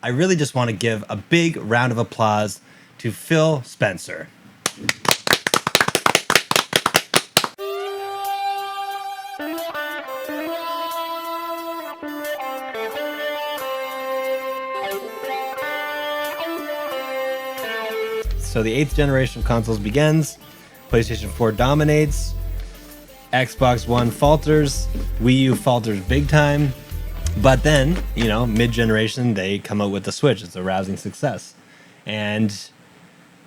I really just want to give a big round of applause to Phil Spencer. So the 8th generation of consoles begins. PlayStation 4 dominates. Xbox One falters. Wii U falters big time. But then, mid-generation, they come out with the Switch. It's a rousing success. And,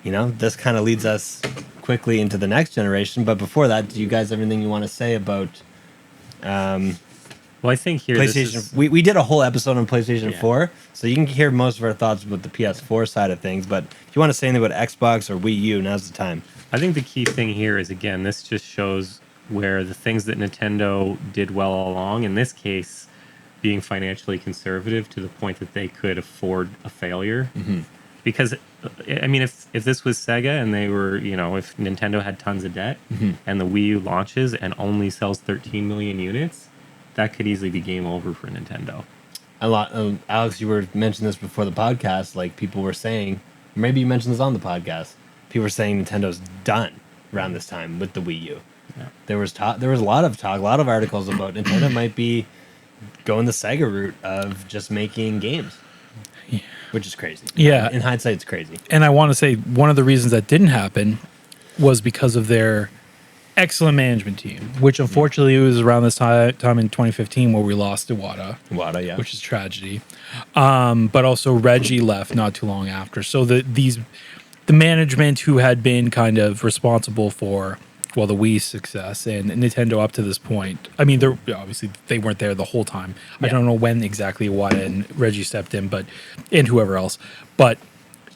this kind of leads us quickly into the next generation. But before that, do you guys have anything you want to say about Well, I think here PlayStation? We did a whole episode on PlayStation 4, so you can hear most of our thoughts about the PS4 side of things. But if you want to say anything about Xbox or Wii U, now's the time. I think the key thing here is, again, this just shows where the things that Nintendo did well all along, in this case, being financially conservative to the point that they could afford a failure. Mm-hmm. Because, I mean, if this was Sega and they were, if Nintendo had tons of debt and the Wii U launches and only sells 13 million units, that could easily be game over for Nintendo. Alex, you were mentioning this before the podcast. Like, people were saying, maybe you mentioned this on the podcast. People were saying Nintendo's done around this time with the Wii U. Yeah. There was a lot of talk, a lot of articles about Nintendo might be going the Sega route of just making games, which is crazy. Yeah. In hindsight, it's crazy. And I want to say one of the reasons that didn't happen was because of their excellent management team, which unfortunately it was around this time in 2015 where we lost Iwata, yeah, which is tragedy. But also Reggie left not too long after. So the management who had been kind of responsible for the Wii's success and Nintendo up to this point. I mean, obviously they weren't there the whole time. Yeah. I don't know when exactly Iwata and Reggie stepped in, and whoever else. But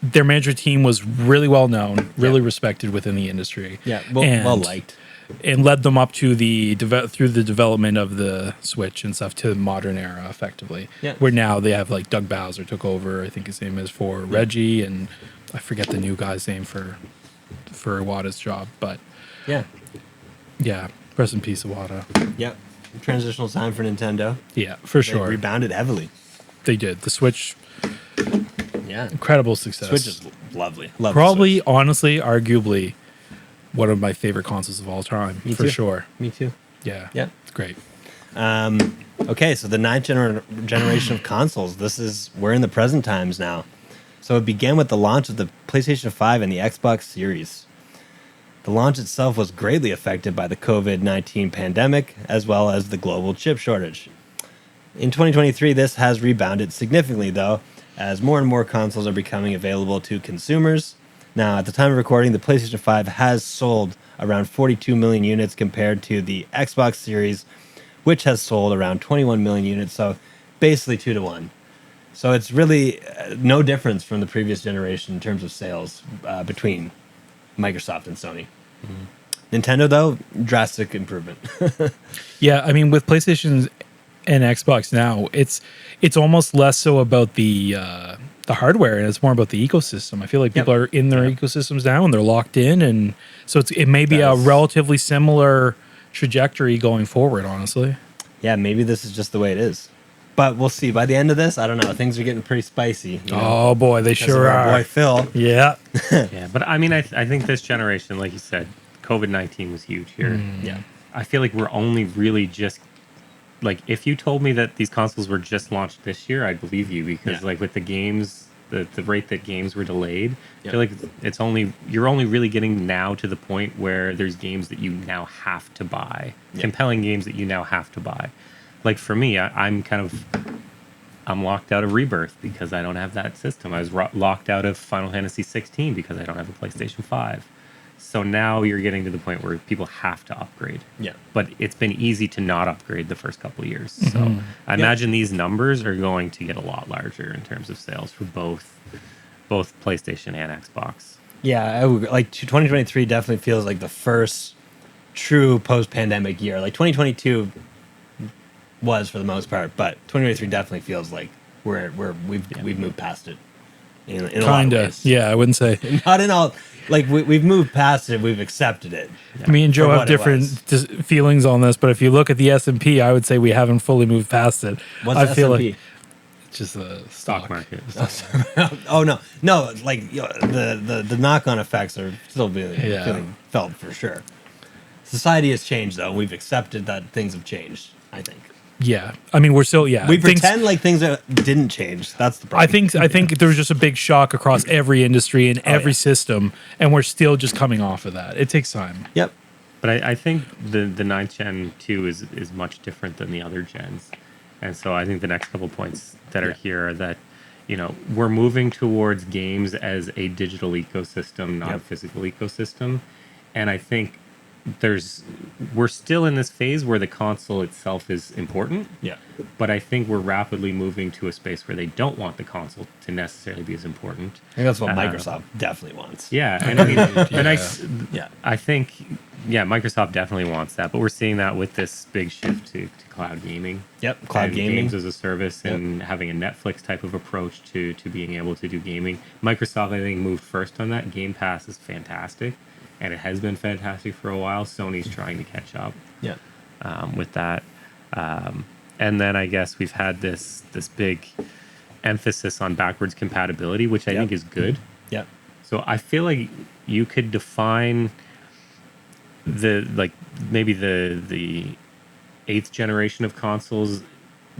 their management team was really well known, really respected within the industry. Yeah, well liked. And led them up to through the development of the Switch and stuff to the modern era, effectively. Yeah. Where now they have like Doug Bowser took over. I think his name is for Reggie, and I forget the new guy's name for Iwata's job, but. Yeah. Rest in peace, Iwata. Yep. Transitional time for Nintendo. Yeah, for sure. They rebounded heavily. They did. The Switch. Yeah. Incredible success. Switch is lovely. Love Probably, honestly, arguably, one of my favorite consoles of all time. Me for too. Sure. Me too. Yeah. Yeah. It's great. Okay, so the 9th generation of consoles. We're in the present times now. So it began with the launch of the PlayStation 5 and the Xbox Series. The launch itself was greatly affected by the COVID-19 pandemic, as well as the global chip shortage. In 2023, this has rebounded significantly, though, as more and more consoles are becoming available to consumers. Now, at the time of recording, the PlayStation 5 has sold around 42 million units compared to the Xbox Series, which has sold around 21 million units, so basically 2 to 1. So it's really no difference from the previous generation in terms of sales between Microsoft and Sony. Mm-hmm. Nintendo, though, drastic improvement. Yeah, I mean, with PlayStation and Xbox now, it's almost less so about the hardware, and it's more about the ecosystem. I feel like people are in their ecosystems now, and they're locked in, and so it may be a relatively similar trajectory going forward, honestly. Yeah, maybe this is just the way it is. But we'll see. By the end of this, I don't know. Things are getting pretty spicy. Oh, boy, they sure are. Boy, Phil. Yeah. Yeah, but I mean, I think this generation, like you said, COVID-19 was huge here. Yeah. I feel like we're only really just, like, if you told me that these consoles were just launched this year, I'd believe you, because, like, with the games, the rate that games were delayed, I feel like you're only really getting now to the point where there's games that you now have to buy, compelling games that you now have to buy. Like, for me, I'm locked out of Rebirth because I don't have that system. I was locked out of Final Fantasy 16 because I don't have a PlayStation 5. So now you're getting to the point where people have to upgrade. Yeah. But it's been easy to not upgrade the first couple of years. So I imagine these numbers are going to get a lot larger in terms of sales for both PlayStation and Xbox. Yeah, like 2023 definitely feels like the first true post-pandemic year. Like 2022 was for the most part, but 2023 definitely feels like we've moved past it. In a lot of ways. Yeah, I wouldn't say not in all. Like we've moved past it, we've accepted it. Me and Joe have different feelings on this, but if you look at the S&P, I would say we haven't fully moved past it. What's S&P? just the Stock market. Oh no, like the knock-on effects are still being felt for sure. Society has changed though. We've accepted that things have changed, I think. Yeah, I mean, we're still We pretend like things didn't change. That's the problem. I think there was just a big shock across every industry and every system, and we're still just coming off of that. It takes time. Yep. But I think the 9th Gen 2 is much different than the other gens. And so I think the next couple points that are here are that, we're moving towards games as a digital ecosystem, not a physical ecosystem. And I think we're still in this phase where the console itself is important. Yeah. But I think we're rapidly moving to a space where they don't want the console to necessarily be as important. I think that's what Microsoft definitely wants. Yeah. And I mean, I think, Microsoft definitely wants that. But we're seeing that with this big shift to cloud gaming. Yep. Cloud gaming. Games as a service and having a Netflix type of approach to being able to do gaming. Microsoft, I think, moved first on that. Game Pass is fantastic. And it has been fantastic for a while. Sony's trying to catch up with that. And then I guess we've had this big emphasis on backwards compatibility, which I think is good. Yep. So I feel like you could define maybe the 8th generation of consoles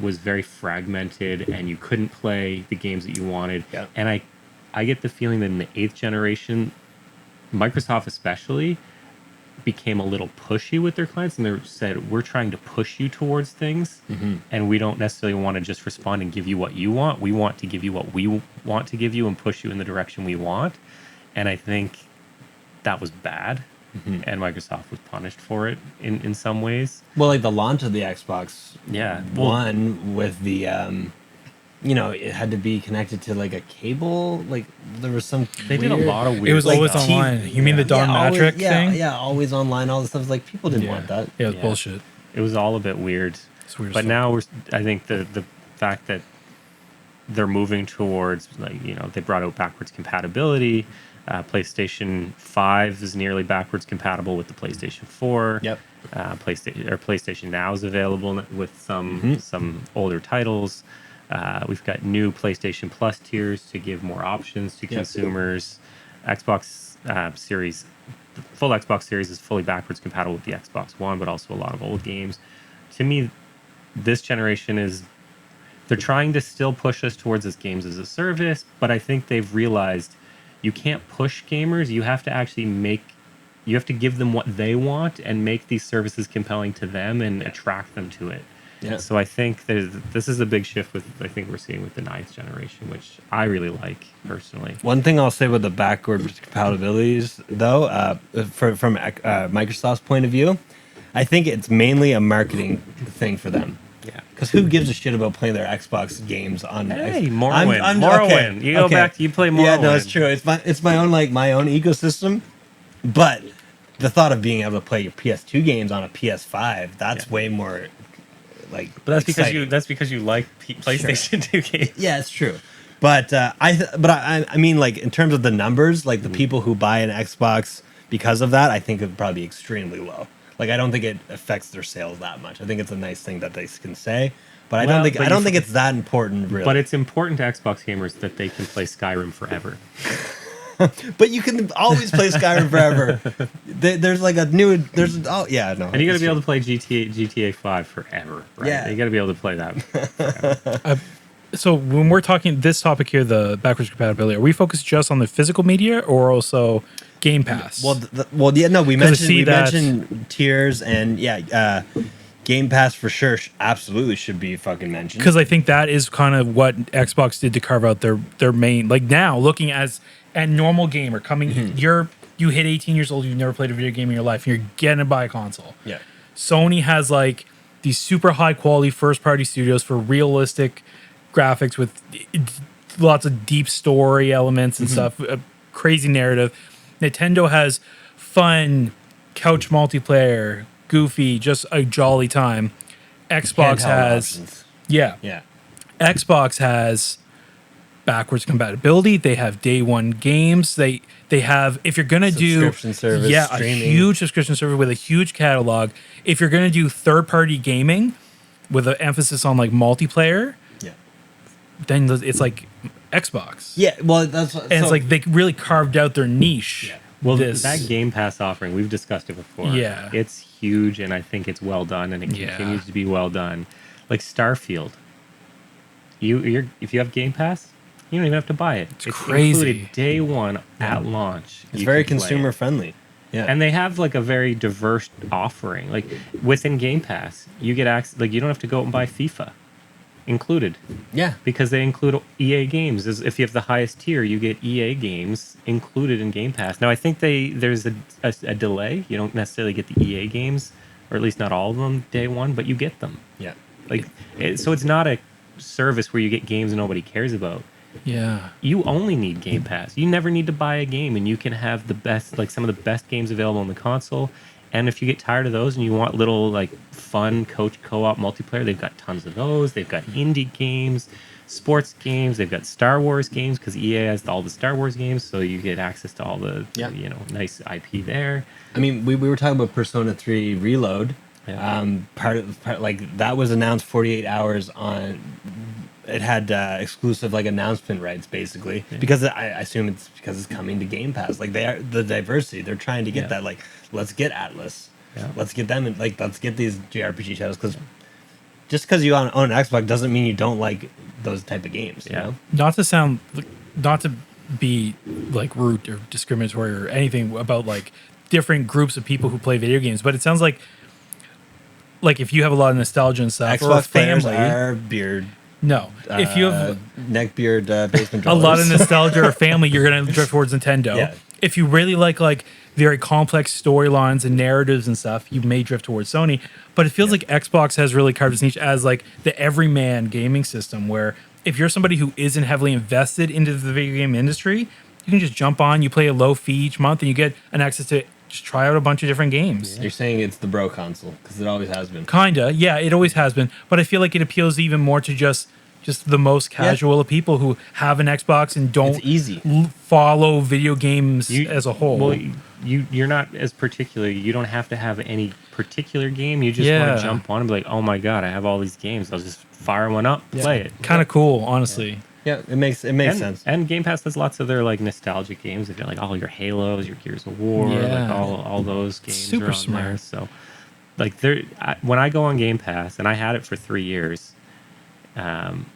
was very fragmented and you couldn't play the games that you wanted. Yep. And I get the feeling that in the 8th generation, Microsoft especially became a little pushy with their clients, and they said, we're trying to push you towards things, and we don't necessarily want to just respond and give you what you want. We want to give you what we want to give you and push you in the direction we want. And I think that was bad, and Microsoft was punished for it in some ways. Well, like the launch of the Xbox One with the it had to be connected to like a cable. Like there was some. They did a lot of weird. It was always online. You mean the Don Matrick thing? Yeah, always online. All this stuff. Like people didn't want that. Yeah, it was bullshit. It was all a bit weird. It's weird. But now I think the fact that they're moving towards they brought out backwards compatibility. PlayStation 5 is nearly backwards compatible with the PlayStation 4. Yep. PlayStation Now is available with some older titles. We've got new PlayStation Plus tiers to give more options to consumers. Xbox Series, the full Xbox Series is fully backwards compatible with the Xbox One, but also a lot of old games. To me, this generation they're trying to still push us towards this games as a service, but I think they've realized you can't push gamers. You have to actually you have to give them what they want and make these services compelling to them and attract them to it. Yeah. So I think this is a big shift we're seeing with the 9th generation, which I really like personally. One thing I'll say with the backwards compatibilities, though, from Microsoft's point of view, I think it's mainly a marketing thing for them. Yeah. Because who gives a shit about playing their Xbox games on? Hey, Morrowind. You go back. You play Morrowind. Yeah, no, it's true. It's my own ecosystem, but the thought of being able to play your PS2 games on a PS5, that's way more. But that's because you like PlayStation 2 games. Yeah, it's true. But I mean, like in terms of the numbers, like the people who buy an Xbox because of that, I think it would probably be extremely low. Like I don't think it affects their sales that much. I think it's a nice thing that they can say, but I don't think it's that important, really. But it's important to Xbox gamers that they can play Skyrim forever. But you can always play Skyrim forever. There's like a new. And you got to be able to play GTA 5 forever. Right? Yeah, you got to be able to play that. Forever. So when we're talking this topic here, the backwards compatibility, are we focused just on the physical media or also Game Pass? We mentioned tiers and Game Pass for sure. Absolutely should be fucking mentioned, because I think that is kind of what Xbox did to carve out their main. Like now, looking at normal gamer coming, you hit 18 years old, you've never played a video game in your life, and you're getting to buy a console. Yeah, Sony has like these super high quality first party studios for realistic graphics with lots of deep story elements and stuff, a crazy narrative. Nintendo has fun couch multiplayer, goofy, just a jolly time. Xbox has Xbox has backwards compatibility. They have day one games. They have, if you're gonna do service, a huge subscription service with a huge catalog. If you're gonna do third party gaming with an emphasis on like multiplayer, then it's like Xbox. Yeah, well, that's And it's like they really carved out their niche. Yeah. Well, that Game Pass offering, we've discussed it before. Yeah. It's huge, and I think it's well done, and it continues to be well done. Like Starfield, if you have Game Pass, you don't even have to buy it. It's crazy. Included day one at launch. it's very consumer friendly. Yeah, And they have like a very diverse offering. Like within Game Pass, you get access. Like you don't have to go out and buy FIFA included. yeah. Because they include EA games. If you have the highest tier, you get EA games included in Game Pass. Now, I think there's a delay. You don't necessarily get the EA games, or at least not all of them day one, but you get them. Yeah. So it's not a service where you get games nobody cares about. Yeah. You only need Game Pass. You never need to buy a game, and you can have the best, like some of the best games available on the console. And if you get tired of those and you want little like fun coach co-op multiplayer, they've got tons of those. They've got indie games, sports games. They've got Star Wars games because EA has all the Star Wars games, so you get access to all the nice IP there. I mean, we were talking about Persona 3 Reload. Yeah. Part like that was announced 48 hours on. It had exclusive like announcement rights basically because I assume it's because it's coming to Game Pass. Like they are the diversity. They're trying to get that. Like let's get Atlas. Yeah. Let's get them. Let's get these JRPG titles because just because you own an Xbox doesn't mean you don't like those type of games. You know? Not to be like rude or discriminatory or anything about like different groups of people who play video games, but it sounds like if you have a lot of nostalgia and stuff, or a Xbox players family, are beard. no, if you have neckbeard basement a dwellers. lot of nostalgia or family, you're gonna drift towards Nintendo. Yeah. If you really like very complex storylines and narratives and stuff, you may drift towards Sony. But it feels like Xbox has really carved its niche as like the everyman gaming system, where if you're somebody who isn't heavily invested into the video game industry, you can just jump on, you play a low fee each month, and you get an access to just try out a bunch of different games. You're saying it's the bro console because it always has been. Kinda, yeah, it always has been. But I feel like it appeals even more to just the most casual of people who have an Xbox and don't It's easy. follow video games as a whole. Well, you're not as particular. You don't have to have any particular game. You just want to jump on and be like, oh my god, I have all these games. I'll just fire one up, play it. Kind of cool, honestly. Yeah, it makes sense. And Game Pass has lots of their like nostalgic games. They've got like all your Halos, your Gears of War, like all those games. Super are on smart. there. So, like when I go on Game Pass, and I had it for 3 years, I'm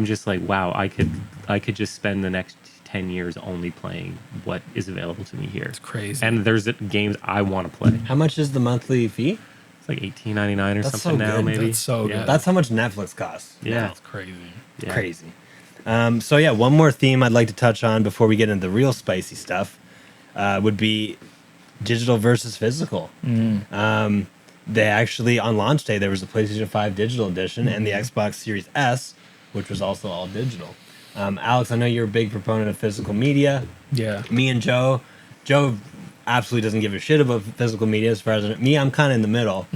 just like, wow, I could just spend the next 10 years only playing what is available to me here. It's crazy. And there's games I want to play. How much is the monthly fee? It's like $18.99 or That's something so now, good. maybe. That's so good. That's how much Netflix costs. Yeah. That's crazy. Yeah. Crazy. So yeah, one more theme I'd like to touch on before we get into the real spicy stuff would be digital versus physical. They actually, on launch day, there was a PlayStation 5 digital edition and the Xbox Series S, which was also all digital. Alex, I know you're a big proponent of physical media. Yeah. Me and Joe absolutely doesn't give a shit about physical media as far as me. I'm kind of in the middle.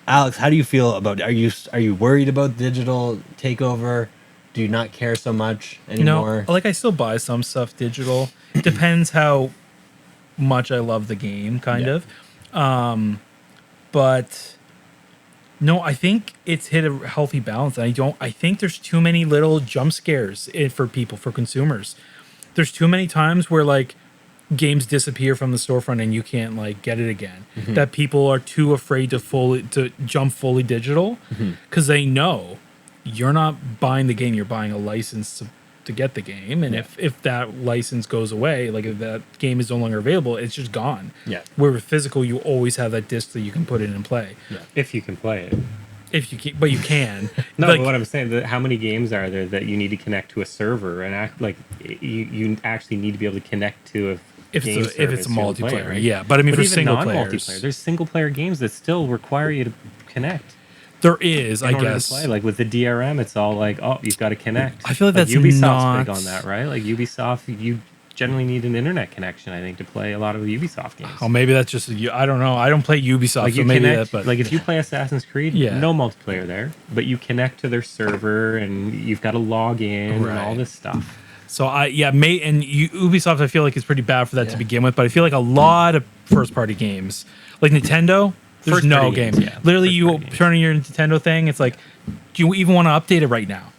Alex, how do you feel about? Are you worried about digital takeover? Do you not care so much anymore? No, like I still buy some stuff digital. Depends how much I love the game, kind of. But no, I think it's hit a healthy balance. I think there's too many little jump scares for people, for consumers. There's too many times where like games disappear from the storefront and you can't like get it again. That people are too afraid to jump fully digital because they know you're not buying the game, you're buying a license to get the game. And if that license goes away, like if that game is no longer available, it's just gone. Yeah. Where with physical, you always have that disc that you can put in and play. Yeah. If you can play it. If you can, but you can. No, like, but what I'm saying, how many games are there that you need to connect to a server and you actually need to be able to connect to if it's a multiplayer, right? yeah. But I mean, but for single players, multiplayer, there's single player games that still require you to connect. There is, I order guess. to play. Like with the DRM, it's all like, oh, you've got to connect. I feel like that's Ubisoft's not big on that, right? Like Ubisoft, you generally need an internet connection, I think, to play a lot of the Ubisoft games. Oh, maybe that's just I don't know. I don't play Ubisoft, Like so maybe connect, that. But like if you play Assassin's Creed, no multiplayer there, but you connect to their server and you've got to log in and all this stuff. So Ubisoft, I feel like is pretty bad for that to begin with. But I feel like a lot of first party games, like Nintendo, There's First no party game. games, yeah. Literally, First you party games. turn on your Nintendo thing. It's like, do you even want to update it right now?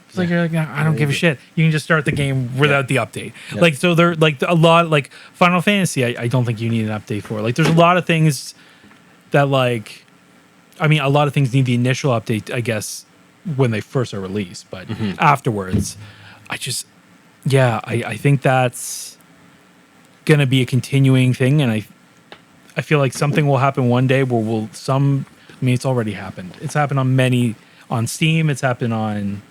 It's like you're like, I don't give a shit. You can just start the game without the update. Yeah. Like, so they're like a lot like Final Fantasy. I don't think you need an update for. Like, there's a lot of things that like, I mean, a lot of things need the initial update, I guess, when they first are released, but afterwards, I think that's gonna be a continuing thing, and I feel like something will happen one day where I mean, it's already happened. It's happened on Steam. It's happened on,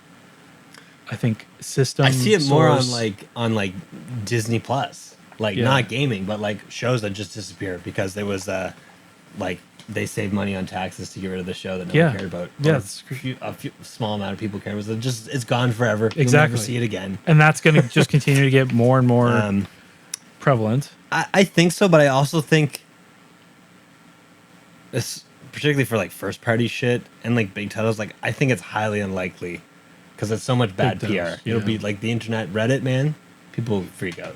I think, system. I see it more on Source. like Disney Plus, like Yeah. not gaming, but like shows that just disappear because there was like they saved money on taxes to get rid of the show that no one cared about. Yeah, Or it's- a few small amount of people care. It was just it's gone forever. You'll Exactly. never see it again. And that's going to just continue to get more and more prevalent. I think so, but I also think this, particularly for like first party shit and like big titles, like I think it's highly unlikely because it's so much bad Big PR. titles, It'll yeah. be like the internet, Reddit, man. People freak out.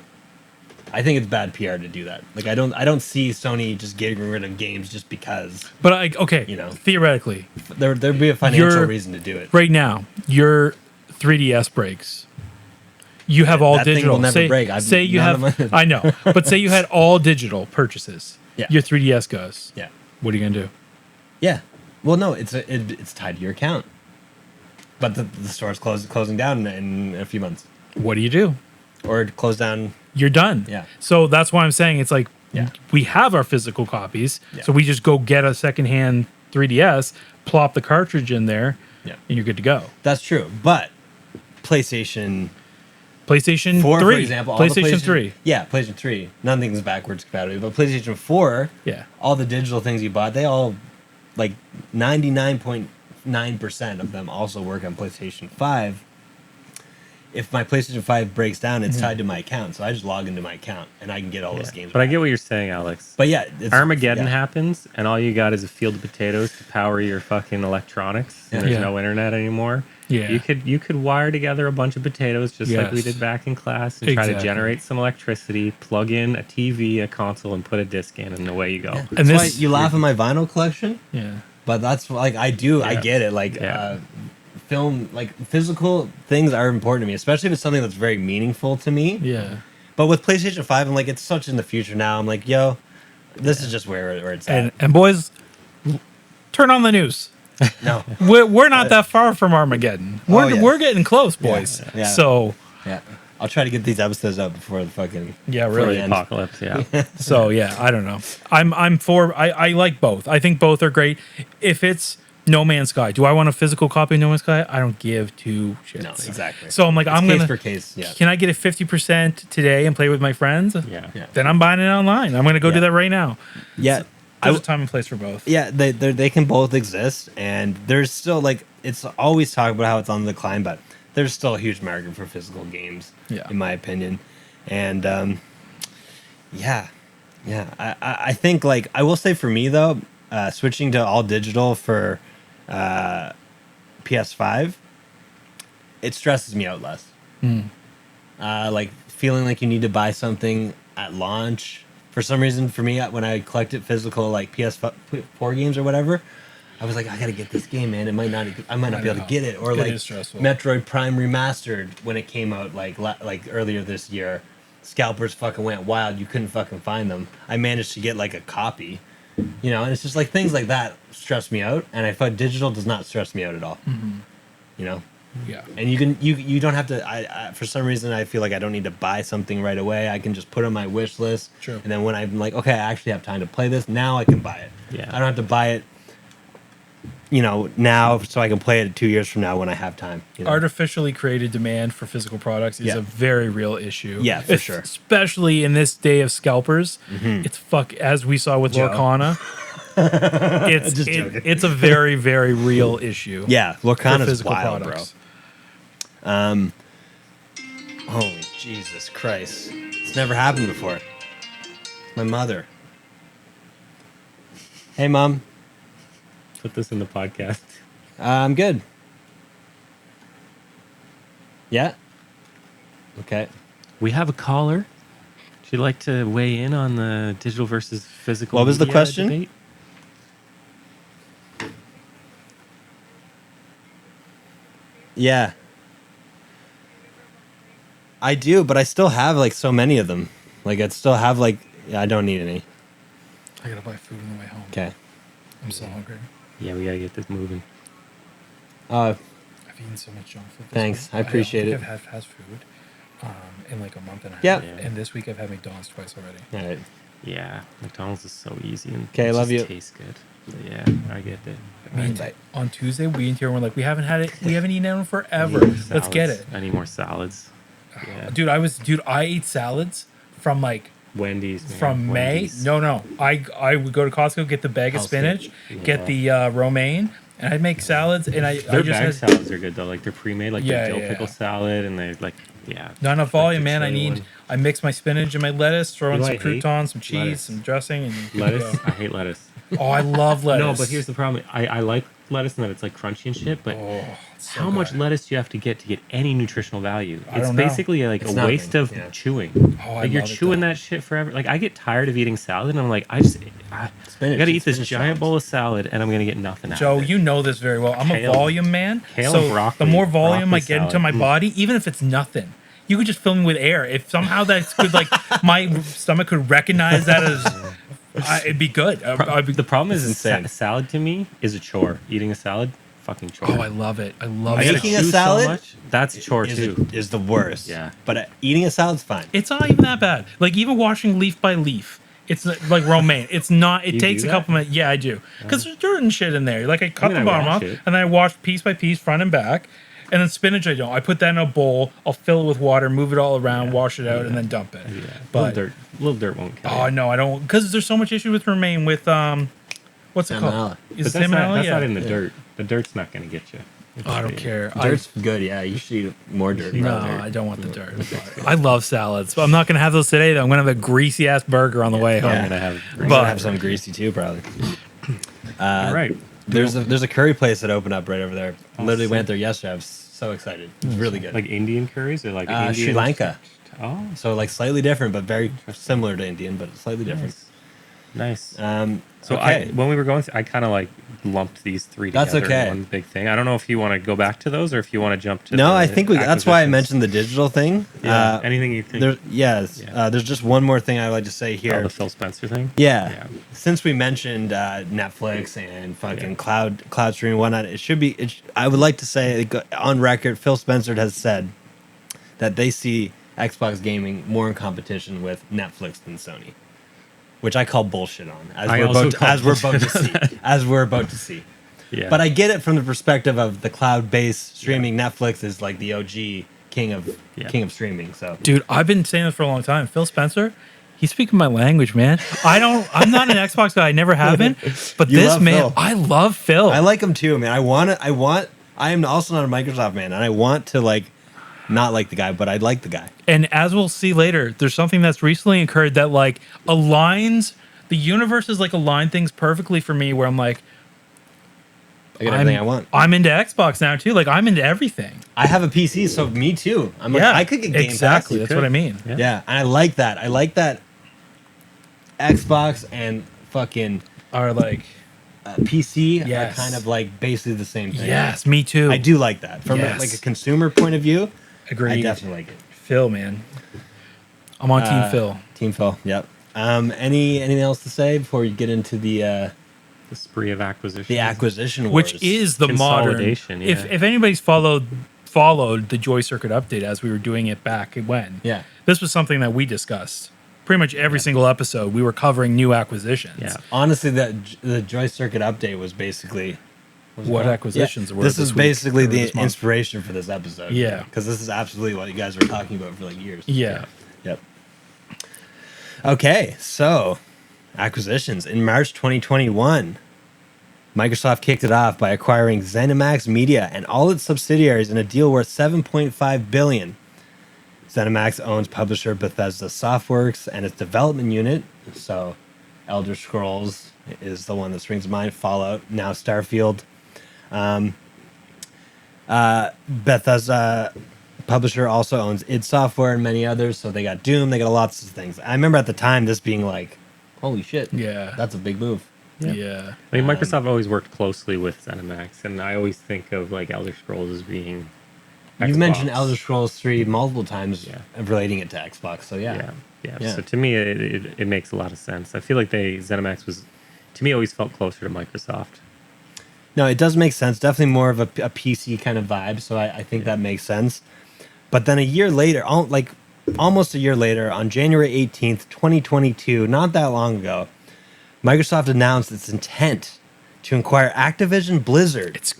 I think it's bad PR to do that. Like I don't see Sony just getting rid of games just because But okay, You know. theoretically, there'd be a financial You're- reason to do it. right now, your 3DS breaks. You have all That thing digital. will never break. Say you none have. of my- I know, but say you had all digital purchases. Yeah. Your 3DS goes. Yeah, What are you gonna do? yeah. Well, no, it's tied to your account, but the store's closing down in a few months, What do you do? or close down. You're done. Yeah. So that's why I'm saying it's like Yeah. we have our physical copies, Yeah. so we just go get a secondhand 3DS, plop the cartridge in there, Yeah, and you're good to go. that's true. But PlayStation 4, 4, 3, for example, all the PlayStation 3. Yeah, PlayStation 3. Nothing's backwards compatible, but PlayStation 4, Yeah. all the digital things you bought, they all, like 99.9% of them also work on PlayStation 5. If my PlayStation 5 breaks down, it's tied to my account, so I just log into my account and I can get all those games. But I back. get what you're saying, Alex. But yeah, it's, Armageddon yeah. happens, and all you got is a field of potatoes to power your fucking electronics. And Yeah. there's Yeah. no internet anymore. Yeah. You could wire together a bunch of potatoes just like we Yes. did back in class and try to Exactly. generate some electricity. Plug in a TV, a console, and put a disc in, and away you go. And That's why this, you laugh at my vinyl collection, yeah. but that's like I do. I Yeah. get it. Like Yeah. film, like physical things are important to me, especially if it's something that's very meaningful to me. Yeah. But with PlayStation 5, I'm like, it's such in the future now. I'm like, yo, this is just where it's at. And boys, turn on the news. No. We're not that far from Armageddon. We're yeah. we're getting close, boys. Yeah. So Yeah. I'll try to get these episodes up before the fucking. yeah, before really. the end. Apocalypse, yeah. So yeah, I don't know. I'm for. I like both. I think both are great. If it's No Man's Sky, do I want a physical copy of No Man's Sky? I don't give two shits. No, exactly. So I'm like, It's I'm case gonna. for case. Yeah. Can I get it 50% today and play with my friends? Yeah. Yeah. Then I'm buying it online. I'm gonna go Yeah. do that right now. Yeah. There's a time and place for both. Yeah, they can both exist, and there's still like it's always talked about how it's on the decline, but there's still a huge market for physical games, Yeah. in my opinion, and I think like I will say for me though, switching to all digital for PS5, it stresses me out less. Like feeling like you need to buy something at launch. For some reason, for me, when I collected physical like PS4 games or whatever, I was like, I gotta get this game, man. I might not be able to get it, or It like is stressful. Metroid Prime Remastered when it came out like earlier this year. Scalpers fucking went wild. You couldn't fucking find them. I managed to get like a copy, you know. And it's just like things like that stress me out, and I find digital does not stress me out at all. You know. Yeah. And you don't have to. I for some reason I feel like I don't need to buy something right away. I can just put it on my wish list. True. And then when I'm like, okay, I actually have time to play this, now I can buy it. Yeah. I don't have to buy it, you know, now so I can play it 2 years from now when I have time. You know? Artificially created demand for physical products is Yeah. a very real issue. Yeah, for sure. Especially in this day of scalpers. It's as we saw with Joe. Lorcana. Just joking. It's a very, very real issue. Yeah, For Lorcana's physical wild, products. bro. Holy Jesus Christ! It's never happened before. My mother. Hey, Mom. Put this in the podcast. I'm good. Yeah. Okay. We have a caller. Would you like to weigh in on the digital versus physical? What was the media question? debate? Yeah. I do, but I still have like so many of them. Like I still have like I don't need any. I gotta buy food on the way home. Okay. I'm so hungry. Yeah, we gotta get this moving. Uh, I've eaten so much junk food. Thanks, I appreciate don't it. think I've had fast food in like a month and a half. Yep. Yeah. And this week I've had McDonald's twice already. all right. Yeah, McDonald's is so easy and 'Kay, it love just you. tastes good. But yeah, I get it. I mean, Bye. on Tuesday we in here and we're like, we haven't had it. We haven't eaten it in I forever. need more Let's get salads. it. I need more salads. Yeah. Dude, I ate salads from like Wendy's. Man. from May. Wendy's. No. I would go to Costco, get the bag of House spinach, food. get the romaine, and I'd make salads. And I Their just bag had salads are good though. Like they're pre-made, like Yeah, the dill yeah. pickle salad, and they're like, yeah. not enough like volume, the man. chili I mix my spinach and my lettuce, throw You in know some I hate? croutons, some cheese, Lettuce. some dressing, and one. Lettuce. I hate lettuce. Oh, I love lettuce. No, but here's the problem. I like lettuce and that it's like crunchy and shit, but Oh, it's so how much good. lettuce do you have to get any nutritional value? I It's don't know. basically like It's a nothing, waste of yeah. chewing. Oh, I like you're love it, chewing though. that shit forever. Like I get tired of eating salad, and I'm like, I Spinach, gotta eat this spinach giant salads. bowl of salad, and I'm gonna get nothing out Joe, of it. you know this very well. I'm Kale. a volume man. Kale so and broccoli. the more volume Broccoli I get into salad. my body, even if it's nothing, you could just fill me with air. If somehow that could, like, my stomach could recognize that as, it'd be good. I'd be, The problem is insane. salad to me is a chore. Eating a salad, fucking chore. oh, I love it. I love I gotta it. Making a chew salad so much. That's a chore too. is the worst. Yeah. But eating a salad's fine. It's not even that bad. Like, even washing leaf by leaf. It's like romaine. It's not. It You takes do a that? couple minutes. Yeah, I do. Because there's dirt and shit in there. Like I cut I mean, the I bottom wash off, it. and then I wash piece by piece, front and back. And then spinach, I don't. I put that in a bowl. I'll fill it with water, move it all around, wash it out, and then dump it. Yeah, But little dirt won't kill. oh you. no, I don't. Because there's so much issue with romaine with what's it called? Salmonella. Is But it that's not, salmonella? that's Yeah. not in the dirt. The dirt's not gonna get you. Oh, I don't care. Dirt's good, yeah. You should eat more dirt. No, probably. I don't want the dirt. I love salads, but I'm not gonna have those today. Though I'm gonna have a greasy ass burger on the way home. I'm gonna have. I'm But- gonna have some greasy too, probably. All right. There's a curry place that opened up right over there. Literally went there yesterday. I was so excited. It's really good. Like Indian curries or like Indian Sri Lanka. Oh, So like slightly different, but very similar to Indian, but slightly different. nice. So when we were going, I kind of like lumped these three That's together okay. in one big thing. I don't know if you want to go back to those or if you want to jump to. no, the I think that's why I acquisitions. mentioned the digital thing. Yeah. Anything you think? There's just one more thing I'd like to say Oh, here. the Phil Spencer thing. Yeah. Since we mentioned Netflix and fucking cloud streaming and whatnot, it should be. I would like to say on record, Phil Spencer has said that they see Xbox gaming more in competition with Netflix than Sony, which I call bullshit on. As we're about to see. Yeah. But I get it from the perspective of the cloud-based streaming. Netflix is like the OG king of streaming. So Dude, I've been saying this for a long time. Phil Spencer, he's speaking my language, man. I'm not an Xbox guy. I never have been. But You this love man, Phil. I love Phil. I like him too, man. I am also not a Microsoft man, and I want to like not like the guy, but I like the guy. And as we'll see later, there's something that's recently occurred that like aligns the universe is like aligned things perfectly for me where I'm like, I get everything I want. I'm into Xbox now too. Like I'm into everything. I have a PC, so me too. I'm like, I could get Game exactly. Pass. That's what I mean. Yeah, and I like that. I like that Xbox and fucking Are like, PC Yes. are kind of like basically the same thing. yes, me too. I do like that. From Yes. like a consumer point of view, Agreed. I definitely like it. Phil, man. I'm on Team Phil. Team Phil, yep. Anything else to say before we get into the spree of acquisition. acquisition wars? Which is the modern. Consolidation, yeah. If anybody's followed the JoyCircuit update as we were doing it back when, Yeah. this was something that we discussed. Pretty much every single episode, we were covering new acquisitions. Yeah. Honestly, the JoyCircuit update was basically What acquisitions were This is week basically or the this month. inspiration for this episode. Yeah. because this is absolutely what you guys were talking about for like years. Yeah. Yep. Okay, so acquisitions in March 2021. Microsoft kicked it off by acquiring ZeniMax Media and all its subsidiaries in a deal worth $7.5 billion. ZeniMax owns publisher Bethesda Softworks and its development unit. So, Elder Scrolls is the one that springs to mind. Fallout, now Starfield. Bethesda publisher also owns id Software and many others. So they got Doom. They got lots of things. I remember at the time this being like, holy shit, Yeah. that's a big move. Yeah. I mean, Microsoft always worked closely with ZeniMax, and I always think of like Elder Scrolls as being You mentioned Xbox. Elder Scrolls 3 multiple times, Yeah. relating it to Xbox. So Yeah. Yeah. So to me, it makes a lot of sense. I feel like ZeniMax was, to me, always felt closer to Microsoft. No, it does make sense. Definitely more of a PC kind of vibe. So I think that makes sense. But then a year later, almost a year later, on January 18th, 2022, not that long ago, Microsoft announced its intent to acquire Activision Blizzard It's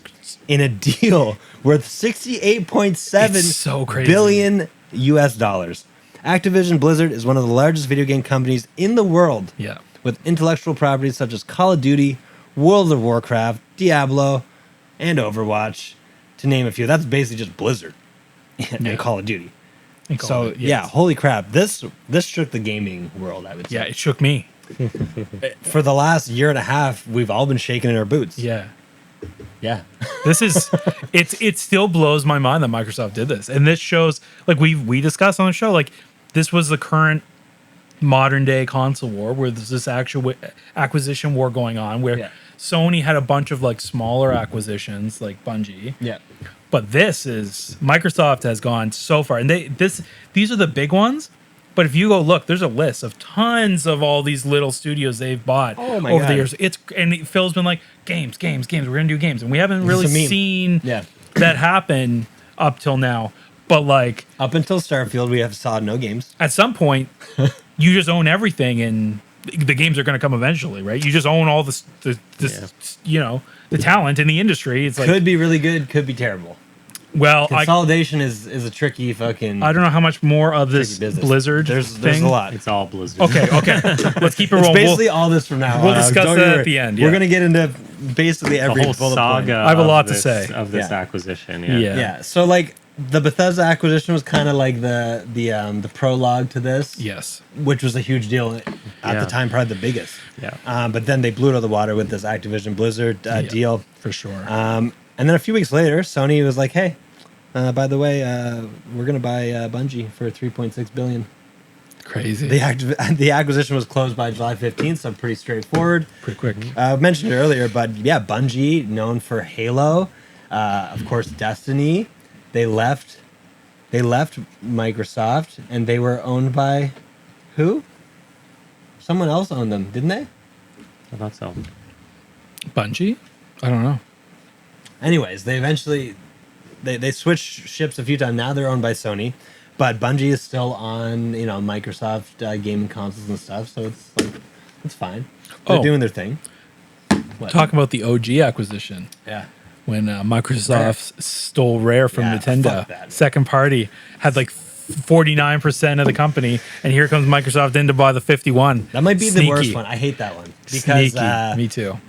in a deal worth 68.7 It's so crazy. billion US dollars. Activision Blizzard is one of the largest video game companies in the world, yeah. with intellectual properties such as Call of Duty, World of Warcraft, Diablo, and Overwatch, to name a few. That's basically just Blizzard and Yeah. Call of Duty. And Call So of Duty, yeah, yes. holy crap! This shook the gaming world, I would say. Yeah, it shook me. For the last year and a half, we've all been shaking in our boots. Yeah. Yeah. This is it still blows my mind that Microsoft did this. And this shows, like we discussed on the show, like this was the current modern day console war where there's this actual acquisition war going on where Yeah. Sony had a bunch of like smaller acquisitions like Bungie. Yeah. But this is Microsoft has gone so far, and these are the big ones. But if you go look, there's a list of tons of all these little studios they've bought Oh my over God. the years. Phil's been like games. We're gonna do games, and we haven't really It's a meme. seen Yeah. that happen up till now. But like Up until Starfield, we have saw no games. at some point, you just own everything, and the games are going to come eventually, right? You just own all this the talent in the industry. It's like, Could be really good, could be terrible. well, Consolidation is a tricky fucking I don't know how much more of tricky this business. Blizzard There's thing. a lot. It's all Blizzard. Okay. Let's keep it It's rolling. basically all this from now on. we'll discuss Don't that worry. at the end, We're yeah. gonna get into basically The every whole bullet saga. point. I have a of lot to this- say. of this Yeah. acquisition. Yeah. Yeah. So like the Bethesda acquisition was kind of like the prologue to this, Yes. which was a huge deal at Yeah. the time, probably the biggest. Yeah. But then they blew it out of the water with this Activision Blizzard deal. For sure. And then a few weeks later, Sony was like, "Hey, by the way, we're gonna buy Bungie for $3.6 billion." Crazy. The acquisition was closed by July 15th, so pretty straightforward. Pretty quick. I mentioned it earlier, but yeah, Bungie, known for Halo, of course, Destiny. They left Microsoft, and they were owned by who? Someone else owned them, didn't they? I thought so. Bungie? I don't know. Anyways, they eventually they switched ships a few times. Now they're owned by Sony, but Bungie is still on Microsoft gaming consoles and stuff. So it's fine. They're Oh. doing their thing. What? Talking about the OG acquisition. Yeah. When Microsoft stole Rare from Yeah, Nintendo. fuck that, man. Second party had like 49% of the company, and here comes Microsoft in to buy the 51. That might be the worst Sneaky. one. I hate that one because Sneaky. Me too.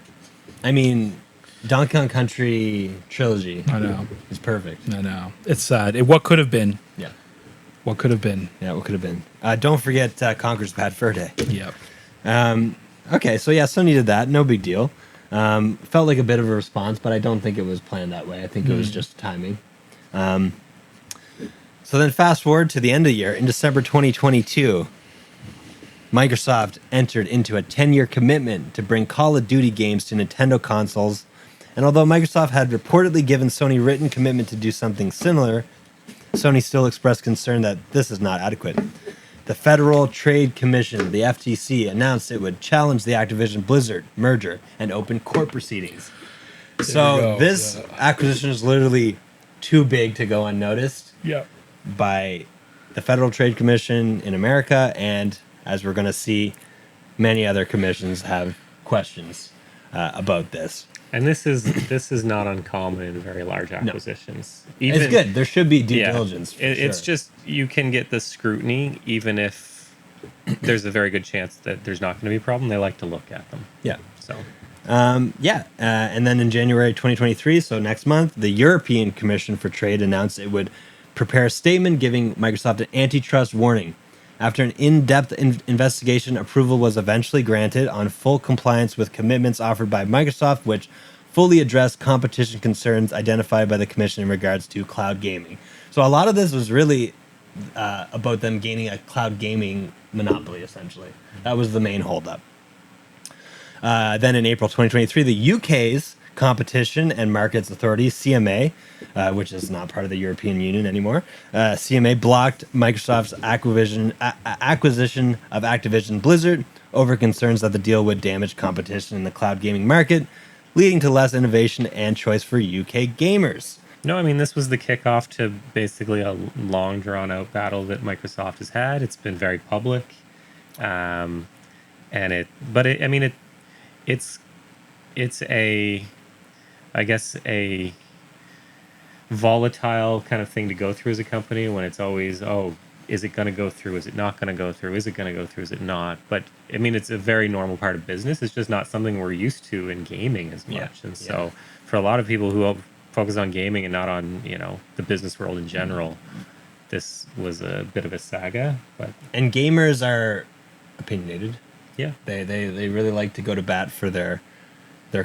I mean, Donkey Kong Country trilogy I know. is perfect. I know. It's sad. What could have been? Yeah. What could have been? Yeah, what could have been? Don't forget Conker's Bad Fur Day. Yep. Okay, so yeah, Sony did that. No big deal. Felt like a bit of a response, but I don't think it was planned that way. I think it was just timing. So then fast forward to the end of the year. In December 2022, Microsoft entered into a 10-year commitment to bring Call of Duty games to Nintendo consoles. And although Microsoft had reportedly given Sony written commitment to do something similar, Sony still expressed concern that this is not adequate. The Federal Trade Commission, the FTC, announced it would challenge the Activision Blizzard merger and open court proceedings. So go, this acquisition is literally too big to go unnoticed Yep. by the Federal Trade Commission in America, and as we're going to see, many other commissions have questions about this. And this is not uncommon in very large acquisitions. It's good. There should be due Yeah, diligence. For it's sure. just you can get the scrutiny even if there's a very good chance that there's not going to be a problem. They like to look at them. Yeah. So And then in January 2023, so next month, the European Commission for Trade announced it would prepare a statement giving Microsoft an antitrust warning. After an in-depth investigation, approval was eventually granted on full compliance with commitments offered by Microsoft, which fully addressed competition concerns identified by the Commission in regards to cloud gaming. So a lot of this was really about them gaining a cloud gaming monopoly, essentially. That was the main holdup. Then in April 2023, the UK's Competition and Markets Authority, CMA, which is not part of the European Union anymore. CMA blocked Microsoft's acquisition of Activision Blizzard over concerns that the deal would damage competition in the cloud gaming market, leading to less innovation and choice for UK gamers. No, I mean, this was the kickoff to basically a long, drawn-out battle that Microsoft has had. It's been very public, it's a, I guess, a volatile kind of thing to go through as a company when it's always, oh, is it going to go through? Is it not going to go through? Is it going to go through? Is it not? But I mean, it's a very normal part of business. It's just not something we're used to in gaming as much. And so for a lot of people who focus on gaming and not on, the business world in general, this was a bit of a saga. And gamers are opinionated. Yeah. They really like to go to bat for their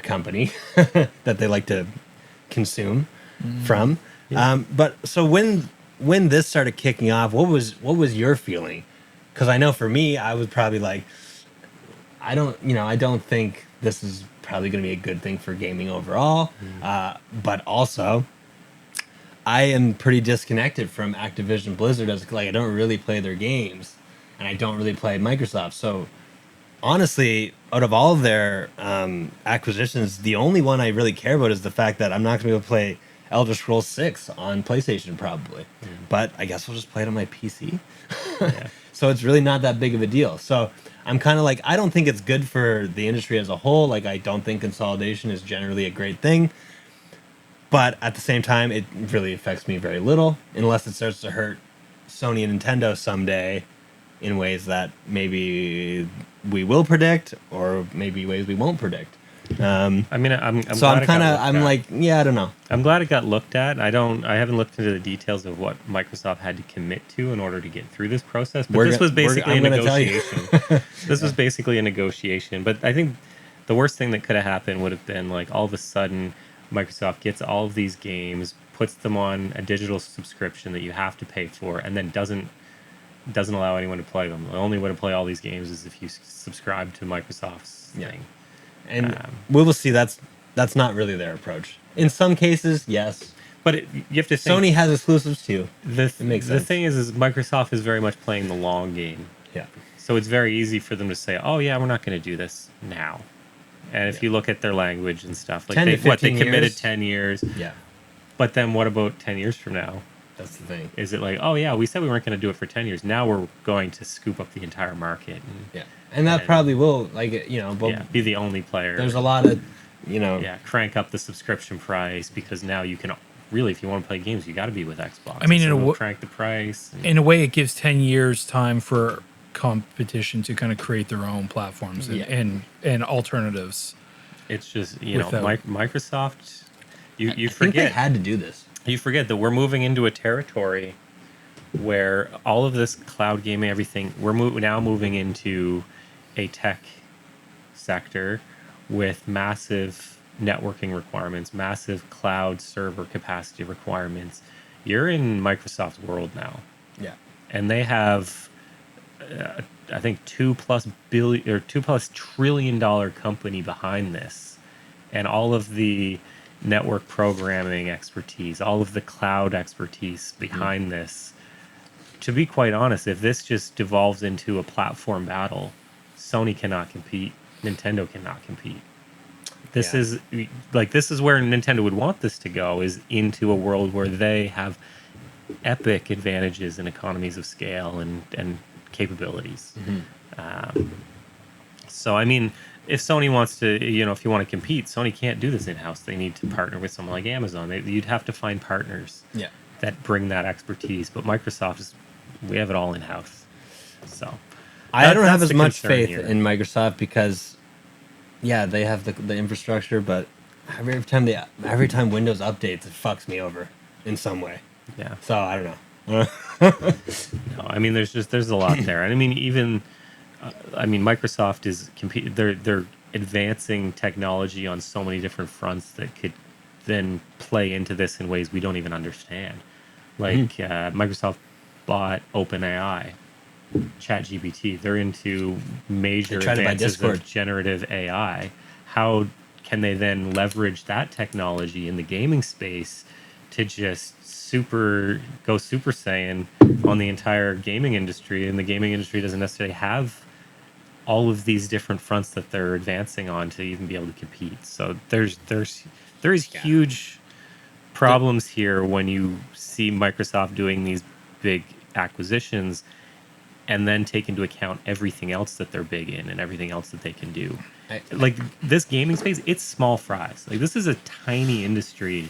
company that they like to consume from. Yeah. But so when this started kicking off, what was your feeling? Because I know for me, I was probably like, I don't think this is probably going to be a good thing for gaming overall. But also, I am pretty disconnected from Activision Blizzard, as like I don't really play their games, and I don't really play Microsoft. So honestly, out of all of their acquisitions, the only one I really care about is the fact that I'm not going to be able to play Elder Scrolls 6 on PlayStation probably. But I guess I'll just play it on my PC. So it's really not that big of a deal. So I'm kind of like, I don't think it's good for the industry as a whole. Like, I don't think consolidation is generally a great thing. But at the same time, it really affects me very little, unless it starts to hurt Sony and Nintendo someday in ways that maybe we will predict, or maybe ways we won't predict. I'm I don't know. I'm glad it got looked at. I haven't looked into the details of what Microsoft had to commit to in order to get through this process. But this was basically a negotiation. This was basically a negotiation. But I think the worst thing that could have happened would have been like all of a sudden Microsoft gets all of these games, puts them on a digital subscription that you have to pay for, and then doesn't allow anyone to play them. The only way to play all these games is if you subscribe to Microsoft's thing. And we will see. That's not really their approach. In some cases, yes, but you have to think, Sony has exclusives too. It makes sense. The thing is Microsoft is very much playing the long game. Yeah. So it's very easy for them to say, "Oh yeah, we're not going to do this now." And if you look at their language and stuff, like they committed 10 years. Yeah. But then what about 10 years from now? That's the thing. Is it like, oh yeah, we said we weren't going to do it for 10 years. Now we're going to scoop up the entire market. And that probably will, be the only player. There's a lot of, crank up the subscription price, because now you can really, if you want to play games, you got to be with Xbox. I mean, crank the price. In a way, it gives 10 years time for competition to kind of create their own platforms and alternatives. It's just, Microsoft, you forget. I think they had to do this. You forget that we're moving into a territory where all of this cloud gaming, everything, we're now moving into a tech sector with massive networking requirements, massive cloud server capacity requirements. You're in Microsoft's world now. Yeah. And they have, I think, $2+ trillion company behind this. And all of the network programming expertise, all of the cloud expertise behind this. To be quite honest, if this just devolves into a platform battle, Sony cannot compete, Nintendo cannot compete. This is where Nintendo would want this to go, is into a world where they have epic advantages in economies of scale and capabilities. So I mean, if Sony wants to, if you want to compete, Sony can't do this in-house. They need to partner with someone like Amazon. You'd have to find partners that bring that expertise. But Microsoft we have it all in-house. So I don't have as much faith in Microsoft because, they have the infrastructure, but every time Windows updates, it fucks me over in some way. Yeah. So I don't know. No, I mean, there's a lot there. And I mean, even... Microsoft is they're advancing technology on so many different fronts that could then play into this in ways we don't even understand. Like Microsoft bought OpenAI, ChatGPT. They're into major advances of generative AI. How can they then leverage that technology in the gaming space to just go Super Saiyan on the entire gaming industry? And the gaming industry doesn't necessarily have all of these different fronts that they're advancing on to even be able to compete. So there is huge problems here when you see Microsoft doing these big acquisitions and then take into account everything else that they're big in and everything else that they can do. Like this gaming space, it's small fries. Like this is a tiny industry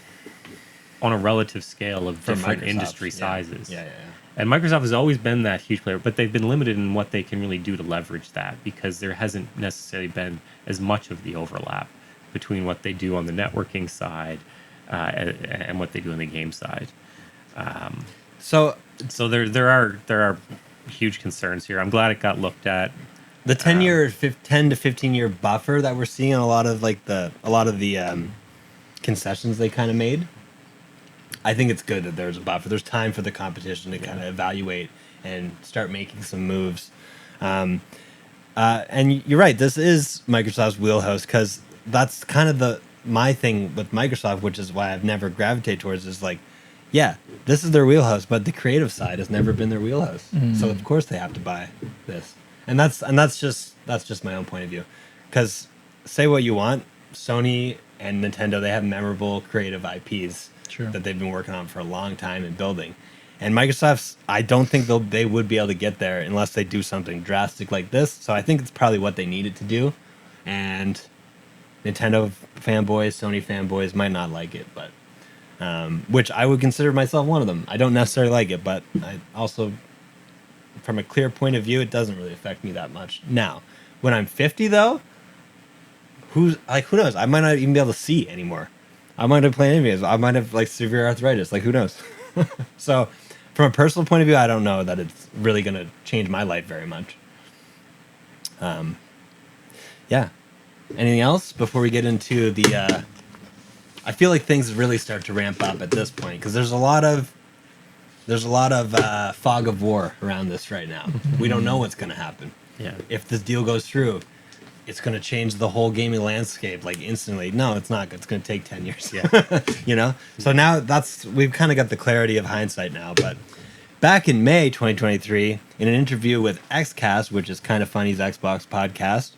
on a relative scale of different industry sizes. Yeah. And Microsoft has always been that huge player, but they've been limited in what they can really do to leverage that because there hasn't necessarily been as much of the overlap between what they do on the networking side and what they do on the game side. So there are huge concerns here. I'm glad it got looked at. The 10 to 15 year buffer that we're seeing on a lot of the concessions they kind of made. I think it's good that there's a buffer. There's time for the competition to kind of evaluate and start making some moves. And you're right. This is Microsoft's wheelhouse because that's kind of my thing with Microsoft, which is why I've never gravitated towards is like, yeah, this is their wheelhouse, but the creative side has never been their wheelhouse. So of course they have to buy this. And that's just my own point of view. Because say what you want, Sony and Nintendo, they have memorable creative IPs that they've been working on for a long time and building. And Microsoft's, I don't think they would be able to get there unless they do something drastic like this. So I think it's probably what they needed to do. And Nintendo fanboys, Sony fanboys might not like it, but which I would consider myself one of them. I don't necessarily like it, but I also, from a clear point of view, it doesn't really affect me that much. Now, when I'm 50 though, who knows? I might not even be able to see anymore. I might have played any games. I might have like severe arthritis. Like who knows? So, from a personal point of view, I don't know that it's really going to change my life very much. Yeah. Anything else before we get into the? I feel like things really start to ramp up at this point because there's a lot of fog of war around this right now. We don't know what's going to happen. Yeah. If this deal goes through, it's going to change the whole gaming landscape like instantly. No, it's not. It's going to take 10 years. Yeah. You know? So now we've kind of got the clarity of hindsight now. But back in May 2023, in an interview with XCast, which is Kind of Funny's Xbox podcast,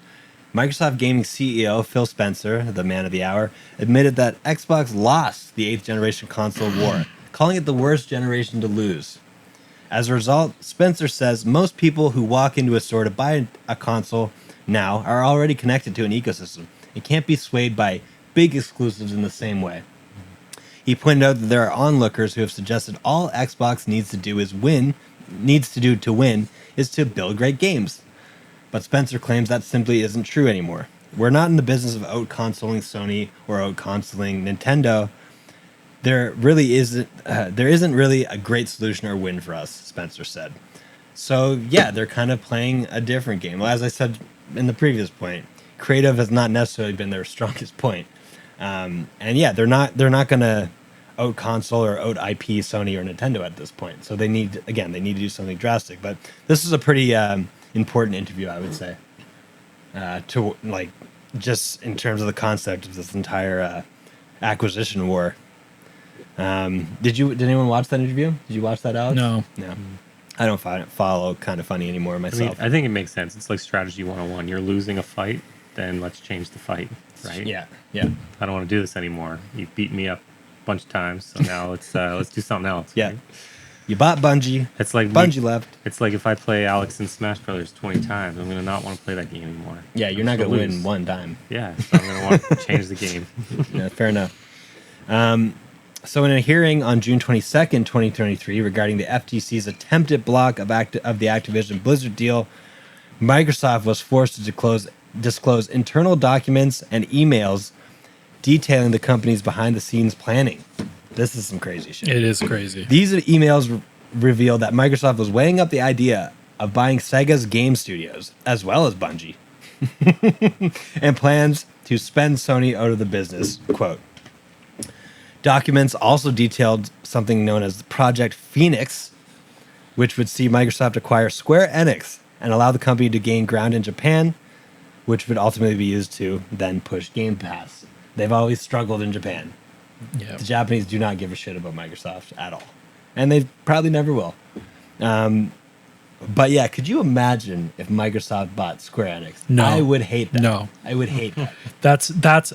Microsoft Gaming CEO Phil Spencer, the man of the hour, admitted that Xbox lost the 8th generation console war, calling it the worst generation to lose. As a result, Spencer says most people who walk into a store to buy a console now are already connected to an ecosystem. It can't be swayed by big exclusives in the same way. He pointed out that there are onlookers who have suggested all Xbox needs to do to win is to build great games. But Spencer claims that simply isn't true anymore. We're not in the business of out-consoling Sony or out-consoling Nintendo. There isn't really a great solution or win for us, Spencer said. So yeah, they're kind of playing a different game. Well, as I said in the previous point, creative has not necessarily been their strongest point. And yeah, they're not going to out console or out IP Sony or Nintendo at this point. So they need to do something drastic. But this is a pretty important interview, I would say, to like just in terms of the concept of this entire acquisition war. Did anyone watch that interview? Did you watch that, Alex? No. I don't follow Kind of Funny anymore myself. I think it makes sense. It's like strategy 101. You're losing a fight, then let's change the fight, right? Yeah. I don't want to do this anymore. You've beaten me up a bunch of times, so now let's do something else. Yeah. Right? You bought Bungie. It's like Bungie left. It's like if I play Alex in Smash Brothers 20 times, I'm gonna not want to play that game anymore. Yeah, you're not gonna win one time. Yeah, so I'm gonna want to change the game. Yeah, fair enough. So in a hearing on June 22nd, 2023, regarding the FTC's attempted block of the Activision Blizzard deal, Microsoft was forced to disclose internal documents and emails detailing the company's behind-the-scenes planning. This is some crazy shit. It is crazy. These emails reveal that Microsoft was weighing up the idea of buying Sega's game studios, as well as Bungie, and plans to spend Sony out of the business, quote. Documents also detailed something known as Project Phoenix, which would see Microsoft acquire Square Enix and allow the company to gain ground in Japan, which would ultimately be used to then push Game Pass. They've always struggled in Japan. Yeah. The Japanese do not give a shit about Microsoft at all, and they probably never will. But yeah, could you imagine if Microsoft bought Square Enix? No. I would hate that. No. I would hate that. That's That's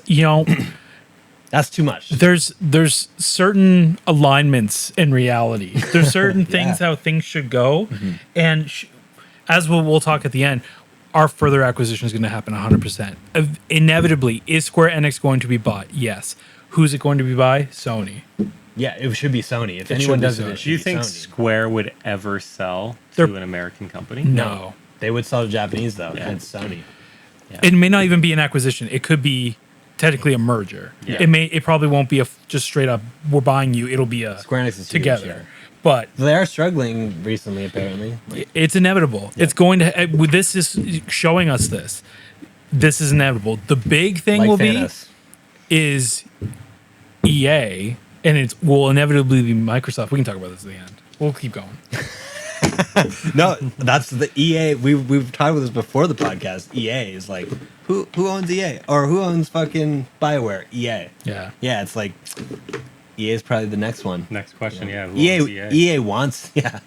too much. there's certain alignments in reality. There's certain things Yeah. how things should go, and as we'll talk at the end, our further acquisition is going to happen 100%. Inevitably, is Square Enix going to be bought? Yes. Who's it going to be by? Sony. Yeah, it should be Sony. If It anyone should be does it, Sony. it should Do you be think Sony. Square would ever sell They're- to an American company? No. They would sell to Japanese though, Yeah. and Sony. It may not even be an acquisition. It could be technically a merger. Yeah. It probably won't be just straight up we're buying you. It'll be a Square Enix is huge, together. yeah. But They are struggling recently, apparently. Like, it's inevitable. It's going to. This is showing us this. This is inevitable. The big thing like will Thanos. is EA, and it will inevitably be Microsoft. We can talk about this at the end. We'll keep going. No, that's the EA. We've talked about this before the podcast. EA is like, who owns EA? Or who owns fucking BioWare? EA. Yeah. Yeah, it's like, EA is probably the next one. Next question, yeah. Who EA, owns EA? EA wants, yeah.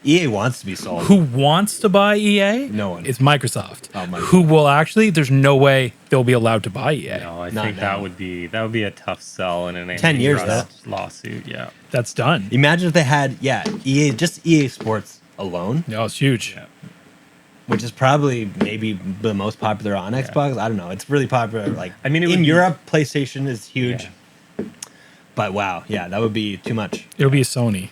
EA wants to be sold. Who wants to buy EA? No one. It's Microsoft. Oh, Microsoft. Who will actually? There's no way they'll be allowed to buy EA. No, I Not think now. that would be a tough sell in an 10 years, antitrust lawsuit. Yeah. That's done. Imagine if they had, EA, just EA Sports alone, No, it's huge. Yeah. which is probably maybe the most popular on Xbox. I don't know. It's really popular. Like, I mean, it would in be- Europe, PlayStation is huge. Yeah. But wow, yeah, that would be too much. It'll be a Sony.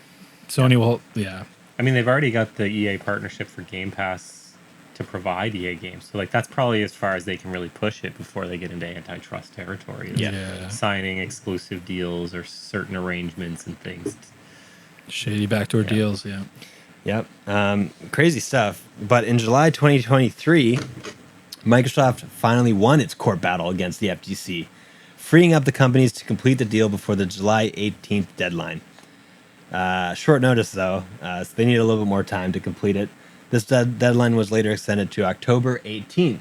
Sony will. Yeah. I mean, they've already got the EA partnership for Game Pass to provide EA games. So, like, that's probably as far as they can really push it before they get into antitrust territory. is Yeah. Signing exclusive deals or certain arrangements and things. Shady backdoor deals. Yeah. Yep. Crazy stuff. But in July 2023, Microsoft finally won its court battle against the FTC, freeing up the companies to complete the deal before the July 18th deadline. Short notice, though, so they need a little bit more time to complete it. This deadline was later extended to October 18th,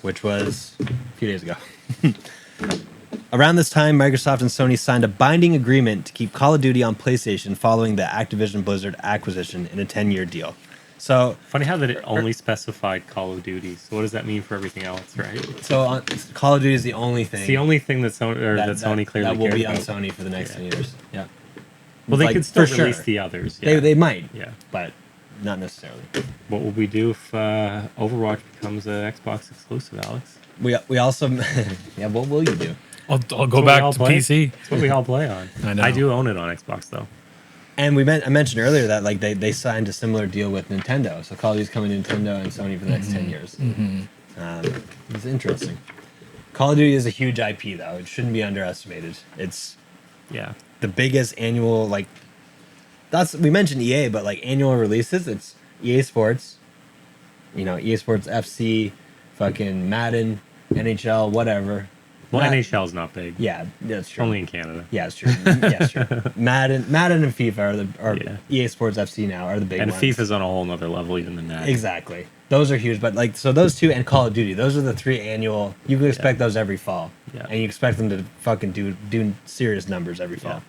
which was a few days ago. Around this time, Microsoft and Sony signed a binding agreement to keep Call of Duty on PlayStation following the Activision Blizzard acquisition in a 10-year deal. So, Funny how that it only specified Call of Duty. So, what does that mean for everything else, right? Call of Duty is the only thing It's the only thing that Sony clearly that will cared be on about. Sony for the next Yeah. 10 years. Yeah. Well, they Like, could still for sure. release the others. Yeah. They might, Yeah. but not necessarily. What will we do if Overwatch becomes an Xbox exclusive, Alex? We also yeah. What will you do? I'll That's go what we back all to play. PC. That's what we all play on. I know. I do own it on Xbox though. And I mentioned earlier that like they signed a similar deal with Nintendo. So Call of Duty's coming to Nintendo and Sony for the next 10 years. It's interesting. Call of Duty is a huge IP though. It shouldn't be underestimated. It's Yeah. the biggest annual we mentioned EA, but like annual releases, it's EA Sports, EA Sports FC, fucking Madden, NHL, whatever. Well, Not- NHL's not big. Yeah, that's true. Only in Canada. Yeah, it's true. Yeah, it's true. Madden and FIFA are Yeah. EA Sports FC now are the big And ones. FIFA's on a whole nother level even than that. Exactly. Those are huge, but so those two and Call of Duty, those are the three annual. You can expect those every fall, Yeah. and you expect them to fucking do serious numbers every fall.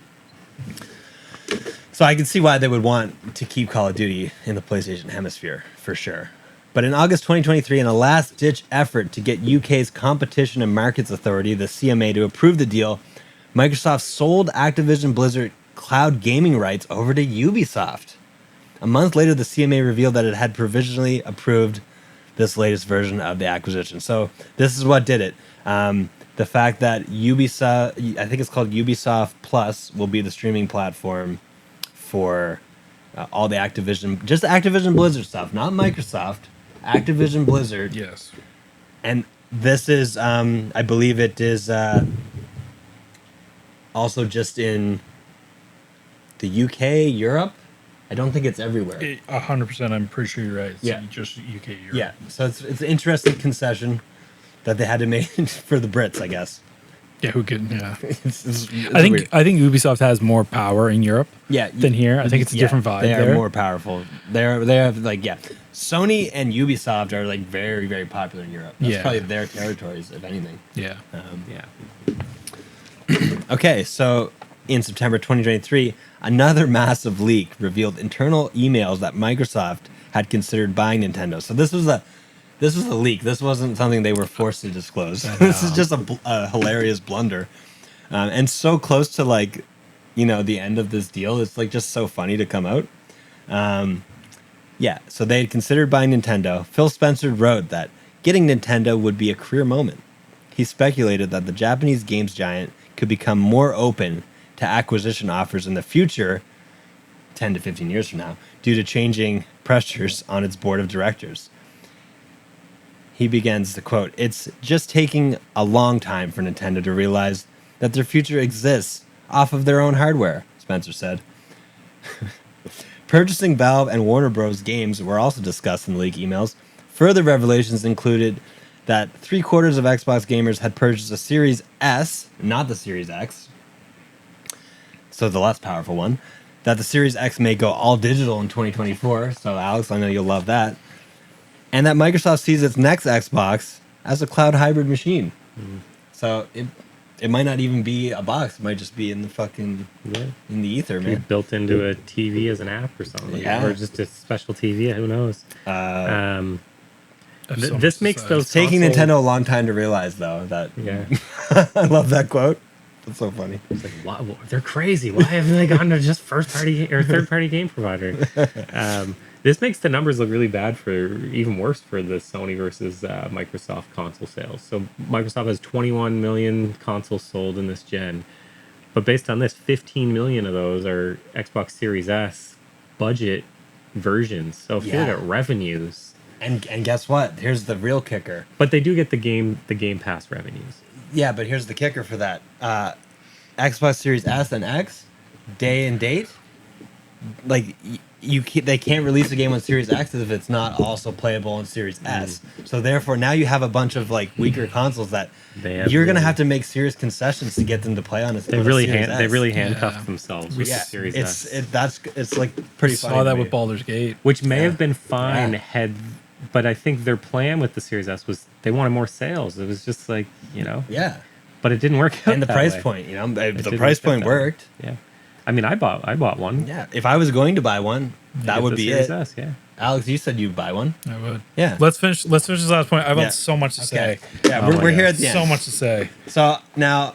So I can see why they would want to keep Call of Duty in the PlayStation hemisphere for sure. But in August 2023, in a last-ditch effort to get UK's Competition and Markets Authority, the CMA, to approve the deal, Microsoft sold Activision Blizzard cloud gaming rights over to Ubisoft. A month later, the CMA revealed that it had provisionally approved this latest version of the acquisition. So this is what did it. The fact that Ubisoft, I think it's called Ubisoft Plus, will be the streaming platform for all the just Activision Blizzard stuff, not Microsoft. Activision Blizzard. Yes. And this is, I believe it is also just in the UK, Europe. I don't think it's everywhere. 100%. I'm pretty sure you're right. It's Yeah. just UK Europe. Yeah, so it's an interesting concession that they had to make for the Brits, I guess. Yeah. Who can? Yeah. It's I think weird. Ubisoft has more power in Europe Yeah, than here. I think it's a different vibe They are there. more powerful. They have Sony and Ubisoft are like very, very popular in Europe. That's Yeah. probably their territories, if anything. Yeah. Yeah. Okay, so in September 2023, another massive leak revealed internal emails that Microsoft had considered buying Nintendo. So this was a leak. This wasn't something they were forced to disclose. This is just a hilarious blunder, and so close to like, the end of this deal. It's like just so funny to come out. Yeah, so they had considered buying Nintendo. Phil Spencer wrote that getting Nintendo would be a career moment. He speculated that the Japanese games giant could become more open to acquisition offers in the future, 10 to 15 years from now, due to changing pressures on its board of directors. He begins to quote, "It's just taking a long time for Nintendo to realize that their future exists off of their own hardware," Spencer said. Purchasing Valve and Warner Bros. Games were also discussed in the leak emails. Further revelations included that 3/4 of Xbox gamers had purchased a Series S, not the Series X, so the less powerful one, that the Series X may go all digital in 2024. So, Alex, I know you'll love that. And that Microsoft sees its next Xbox as a cloud hybrid machine. So it might not even be a box. It might just be in the fucking in the ether, Be man. built into a TV as an app or something. Yeah. Or just a special TV. Who knows? That's so This much makes to say. those It's taking consoles- Nintendo a long time to realize, though, that Yeah. I love that quote. That's so funny. It's like, wow, they're crazy. Why haven't they gone to just first party or third party game provider? This makes the numbers look really bad even worse for the Sony versus Microsoft console sales. So Microsoft has 21 million consoles sold in this gen, but based on this, 15 million of those are Xbox Series S budget versions. So if you look Yeah. at revenues, And guess what? Here's the real kicker. but they do get the Game Pass revenues. Yeah, but here's the kicker for that. Xbox Series S and X, day and date, like they can't release a game on Series X if it's not also playable on Series S. So therefore, now you have a bunch of like weaker consoles that you're gonna have to make serious concessions to get them to play on a. They on a really Series S. handcuffed Yeah. themselves with Yeah, the Series it's S. it's like pretty funny. Saw to that me. with Baldur's Gate. Which may Yeah. have been fine Yeah. but I think their plan with the Series S was they wanted more sales. It was just like, Yeah, but it didn't work out. and the that price way. point, the didn't price work out point that way. worked. Yeah. I mean, I bought one. Yeah, if I was going to buy one, that Get would the be Series it. S, yeah. Alex, you said you'd buy one. I would. Yeah. Let's finish this last point. I've Yeah. got so much to Okay. say. Yeah, Oh we're my here God. at the end. So much to say. So now,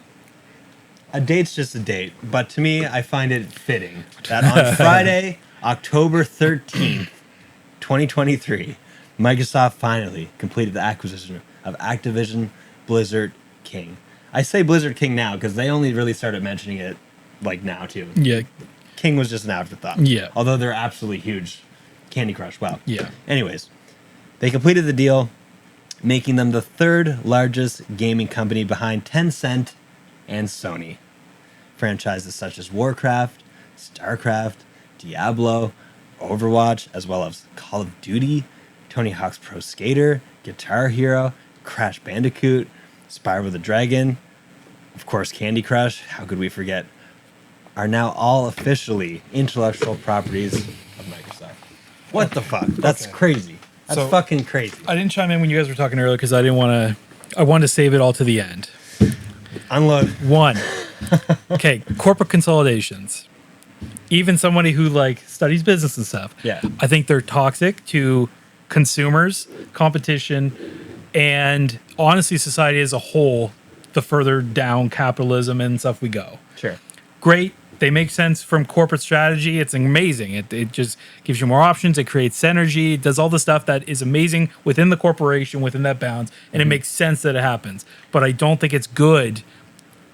a date's just a date, but to me, I find it fitting that on Friday, October 13th, 2023, Microsoft finally completed the acquisition of Activision Blizzard King. I say Blizzard King now because they only really started mentioning it like now too. Yeah. King was just an afterthought. Yeah. Although they're absolutely huge. Candy Crush, wow. Yeah. Anyways, they completed the deal, making them the third largest gaming company behind Tencent and Sony. Franchises such as Warcraft, StarCraft, Diablo, Overwatch, as well as Call of Duty, Tony Hawk's Pro Skater, Guitar Hero, Crash Bandicoot, Spyro the Dragon, of course Candy Crush, how could we forget, are now all officially intellectual properties of Microsoft. What the fuck? That's Okay. crazy. That's So- fucking crazy. I didn't chime in when you guys were talking earlier because I didn't want to. I wanted to save it all to the end. Unload. One. Okay, corporate consolidations. Even somebody who like studies business and stuff. Yeah. I think they're toxic to consumers, competition, and honestly society as a whole. The further down capitalism and stuff we go. Sure. Great. They make sense from corporate strategy. It's amazing. It just gives you more options. It creates synergy. It does all the stuff that is amazing within the corporation, within that bounds, and it makes sense that it happens. But I don't think it's good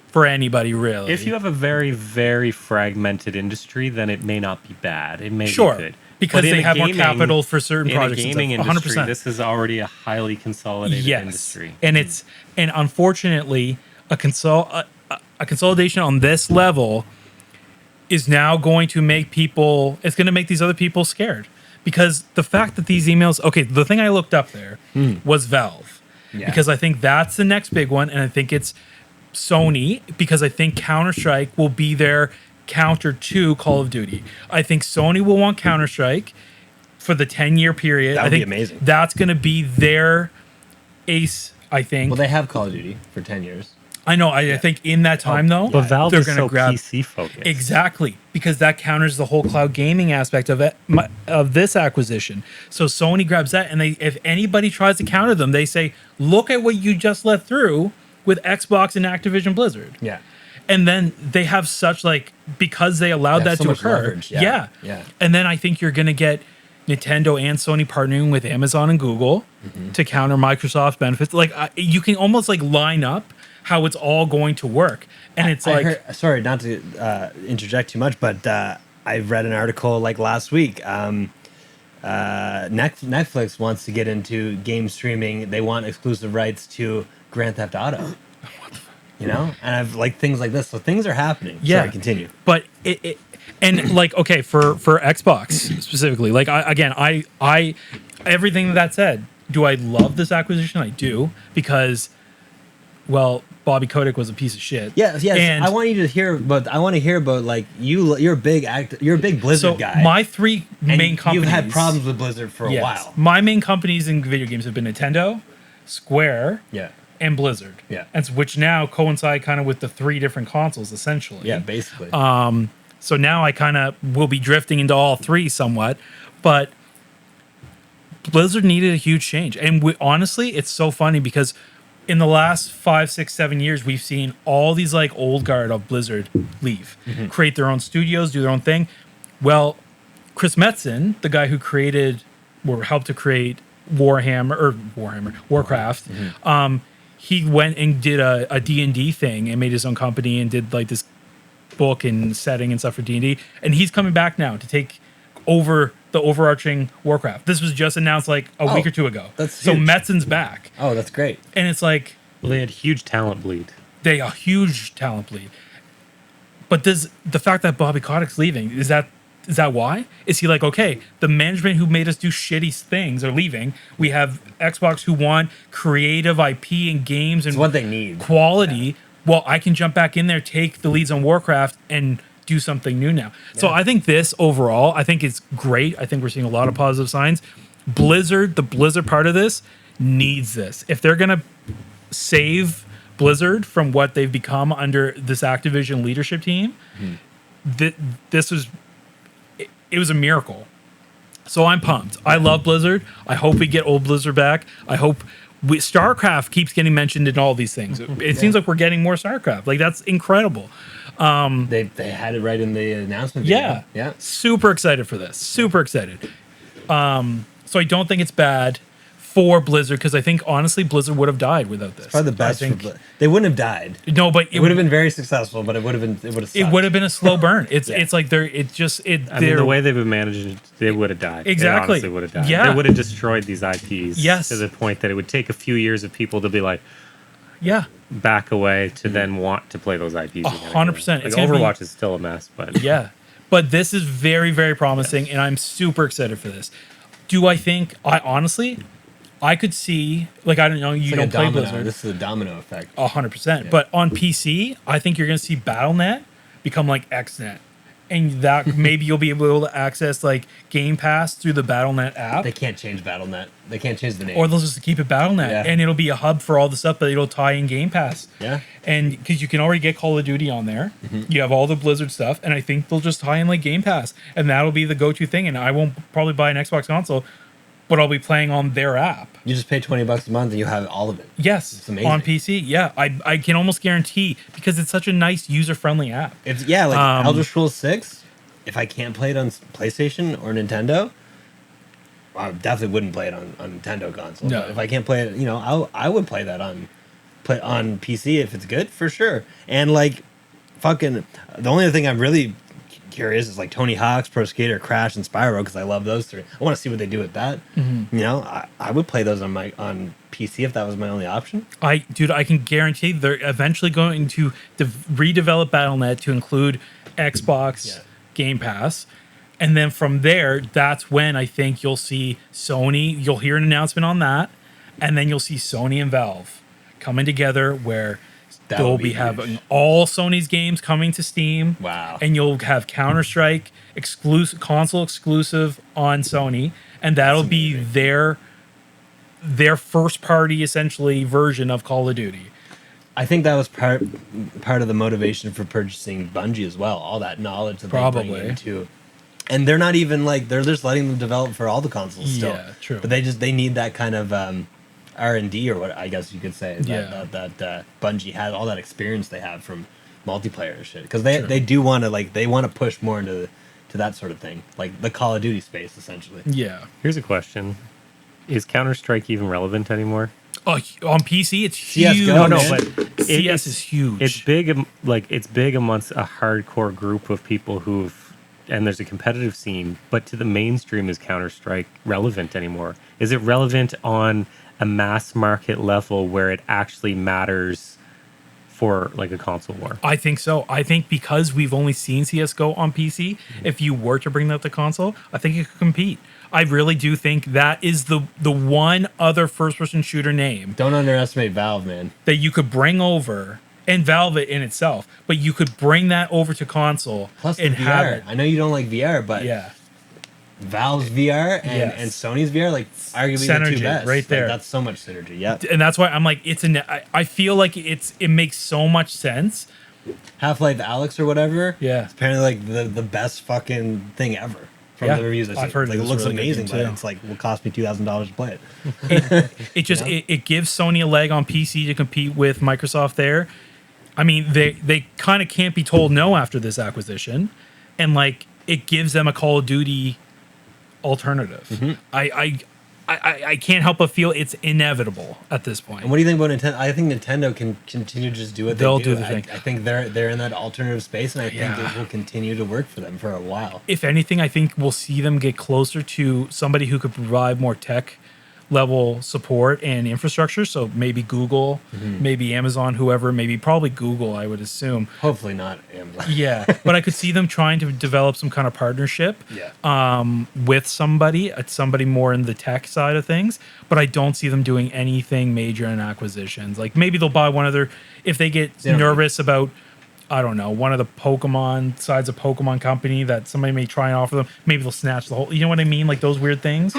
for anybody, really. If you have a very, very fragmented industry, then it may not be bad. It may Sure, be good. because But in they a have more capital for certain in projects a and gaming stuff. industry, 100%. this is already a highly consolidated yes, industry. and unfortunately, a consolidation on this level is now going to make people. It's going to make these other people scared because the fact that these emails. Okay, the thing I looked up there was Valve Yeah. because I think that's the next big one, and I think it's Sony because I think Counter-Strike will be their counter to Call of Duty. I think Sony will want Counter-Strike for the 10-year period. That would I think be amazing. That's going to be their ace, I think. Well, they have Call of Duty for 10 years. I know. I think in that time, though, But Valve they're is going to so grab PC focused. exactly, because that counters the whole cloud gaming aspect of it, of this acquisition. So Sony grabs that, and if anybody tries to counter them, they say, "Look at what you just let through with Xbox and Activision Blizzard." Yeah. And then they have such because they allowed They have that so to much occur. leverage, yeah. And then I think you're going to get Nintendo and Sony partnering with Amazon and Google to counter Microsoft's benefits. You can almost line up how it's all going to work. And it's sorry, not to interject too much, but I read an article last week. Netflix wants to get into game streaming. They want exclusive rights to Grand Theft Auto. And I've things like this. So things are happening. Yeah. Sorry, continue. But okay, for Xbox specifically, I everything that said, do I love this acquisition? I do, because Bobby Kotick was a piece of shit. Yes. And I want you to hear about. I want to hear about you're a big You're a big Blizzard guy. My three and main companies. You've had problems with Blizzard for a while. My main companies in video games have been Nintendo, Square, Yeah. and Blizzard. Yeah. And which now coincide kind of with the three different consoles essentially. Yeah, basically. So now I kind of will be drifting into all three somewhat, but Blizzard needed a huge change. And honestly, it's so funny because in the last 5, 6, 7 years, we've seen all these old guard of Blizzard leave, create their own studios, do their own thing. Well, Chris Metzen, the guy who created or helped to create Warcraft, he went and did a D&D thing and made his own company and did this book and setting and stuff for D&D. And he's coming back now to take over the overarching Warcraft. This was just announced a week or two ago. That's so huge. Metzen's back. Oh, that's great. And it's Well, they had huge talent bleed. a huge talent bleed. But the fact that Bobby Kotick's leaving, is that why? Is he okay, the management who made us do shitty things are leaving. We have Xbox who want creative IP and games and It's what they need. quality. Yeah. Well, I can jump back in there, take the leads on Warcraft, and do something new now. Yeah. So I think this overall, I think it's great. I think we're seeing a lot of positive signs. Blizzard, the Blizzard part of this, needs this. If they're going to save Blizzard from what they've become under this Activision leadership team, this was... It was a miracle. So I'm pumped. I love Blizzard. I hope we get old Blizzard back. I hope StarCraft keeps getting mentioned in all these things. It seems like we're getting more StarCraft. That's incredible. They had it right in the announcement video. Yeah. Super excited for this. Super excited. So I don't think it's bad for Blizzard, because I think honestly Blizzard would have died without this. Probably the best. They wouldn't have died. No, but it would have been very successful. But it would have sucked. It would have been a slow burn. It's like the way they've been managing, they would have died. Exactly. They honestly would have died. Yeah. They would have destroyed these IPs. Yes. To the point that it would take a few years of people to be back away to then want to play those IPs again. 100%. Overwatch is still a mess, but yeah. But this is very, very promising, and I'm super excited for this. Do I think I could see, I don't know, you don't play Blizzard. This is a domino effect. 100%. Yeah. But on PC, I think you're going to see Battle.net become like XNet. And that maybe you'll be able to access Game Pass through the Battle.net app. They can't change Battle.net. They can't change the name. Or they'll just keep it Battle.net, and it'll be a hub for all the stuff, but it'll tie in Game Pass. Yeah. And because you can already get Call of Duty on there, you have all the Blizzard stuff, and I think they'll just tie in Game Pass, and that'll be the go-to thing. And I won't probably buy an Xbox console, but I'll be playing on their app. You just pay $20 a month and you have all of it. Yes, it's amazing. On PC. Yeah, I can almost guarantee, because it's such a nice user-friendly app. It's Elder Scrolls 6. If I can't play it on PlayStation or Nintendo, I definitely wouldn't play it on Nintendo console. No. But if I can't play it, I would play that on PC if it's good, for sure. And the only other thing I'm really curious is Tony Hawk's Pro Skater, Crash, and Spyro, because I love those three. I want to see what they do with that. I would play those on PC if that was my only option. I can guarantee they're eventually going to redevelop Battle.net to include Xbox Game Pass. And then from there, that's when I think you'll see Sony, you'll hear an announcement on that, and then you'll see Sony and Valve coming together, where That they'll would be be having huge. all Sony's games coming to Steam. Wow. And you'll have Counter-Strike exclusive, console exclusive on Sony, and that'll be their first party essentially version of Call of Duty. I think that was part of the motivation for purchasing Bungie as well. All that knowledge that they Probably. bring into, and they're not even like they're just letting them develop for all the consoles still. Yeah, true. But they need that kind of R&D or what I guess you could say. That Bungie has all that experience they have from multiplayer and shit because they do want to push more into that sort of thing, like the Call of Duty space essentially. Yeah. Here's a question: is Counter-Strike even relevant anymore? Oh, on PC, it's CS:GO, huge. man. No, but CS is huge. It's big, it's big amongst a hardcore group of people and there's a competitive scene. But to the mainstream, is Counter-Strike relevant anymore? Is it relevant on a mass market level where it actually matters for like a console war? I think so. I think because we've only seen CS:GO on PC, if you were to bring that to console, I think it could compete. I really do think that is the one other first-person shooter name Don't underestimate Valve, man. that you could bring over, and Valve it in itself, but you could bring that over to console Plus the and have VR. it. I know you don't like VR, but Yeah. Valve's VR Yes. and Sony's VR, like arguably the Synergy, two best. right Like, there. that's so much synergy. Yeah. And that's why I'm like, I feel like it makes so much sense. Half-Life Alyx or whatever. Yeah. It's apparently like the best fucking thing ever. From Yeah, the reviews I've I've seen. heard Like, it it was looks really good amazing, game, but too. it's like will cost me $2,000 to play it. It gives Sony a leg on PC to compete with Microsoft there. I mean, they kind of can't be told no after this acquisition, and like it gives them a Call of Duty alternative. Mm-hmm. I can't help but feel it's inevitable at this point. And what do you think about Nintendo? I think Nintendo can continue to just do what They'll they do. do the thing. I think they're in that alternative space, and I think Yeah. it will continue to work for them for a while. If anything, I think we'll see them get closer to somebody who could provide more tech level support and infrastructure. So maybe Google, maybe Amazon, whoever, maybe probably Google, I would assume. Hopefully not Amazon. Yeah, but I could see them trying to develop some kind of partnership with somebody more in the tech side of things. But I don't see them doing anything major in acquisitions. Like maybe they'll buy one of their, if they get They don't nervous about, I don't know, one of the Pokemon sides of Pokemon company that somebody may try and offer them, maybe they'll snatch the whole, you know what I mean? Like those weird things.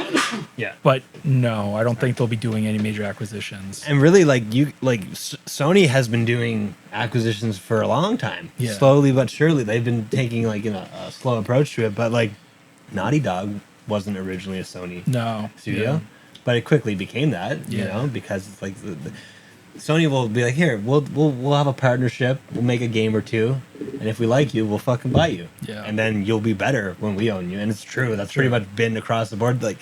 Yeah. But no, I don't think they'll be doing any major acquisitions. And really, Sony has been doing acquisitions for a long time. Yeah. Slowly but surely, they've been taking a slow approach to it. But like, Naughty Dog wasn't originally a Sony No. studio, Yeah. but it quickly became that. You Yeah. know, because it's like Sony will be like, here, we'll have a partnership. We'll make a game or two, and if we like you, we'll fucking buy you. Yeah. And then you'll be better when we own you. And it's true. That's True. pretty much been across the board. Like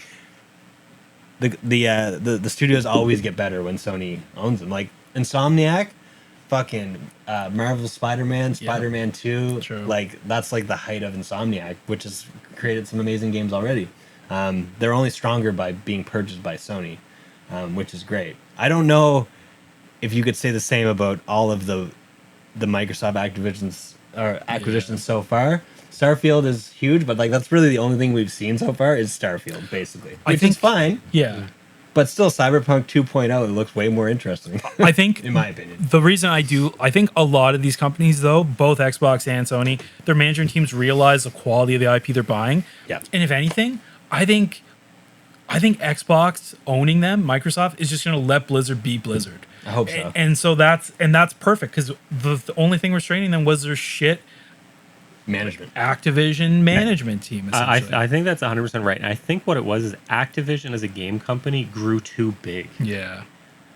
the studios always get better when Sony owns them. Like Insomniac, fucking Marvel Spider-Man, Spider-Man 2. True. Like that's like the height of Insomniac, which has created some amazing games already. They're only stronger by being purchased by Sony, which is great. I don't know if you could say the same about all of the Microsoft acquisitions so far. Starfield is huge, but like that's really the only thing we've seen so far is Starfield, basically. I Which think- is fine, Yeah. but still Cyberpunk 2.0 it looks way more interesting. I think in my opinion. the reason I think a lot of these companies, though, both Xbox and Sony, their management teams realize the quality of the IP they're buying. Yeah. And if anything, I think Xbox owning them, Microsoft, is just going to let Blizzard be Blizzard. I hope so. And so that's perfect because the only thing restraining them was their shit Management. Activision management team. Essentially. I think that's 100% right. And I think what it was is Activision as a game company grew too big. Yeah.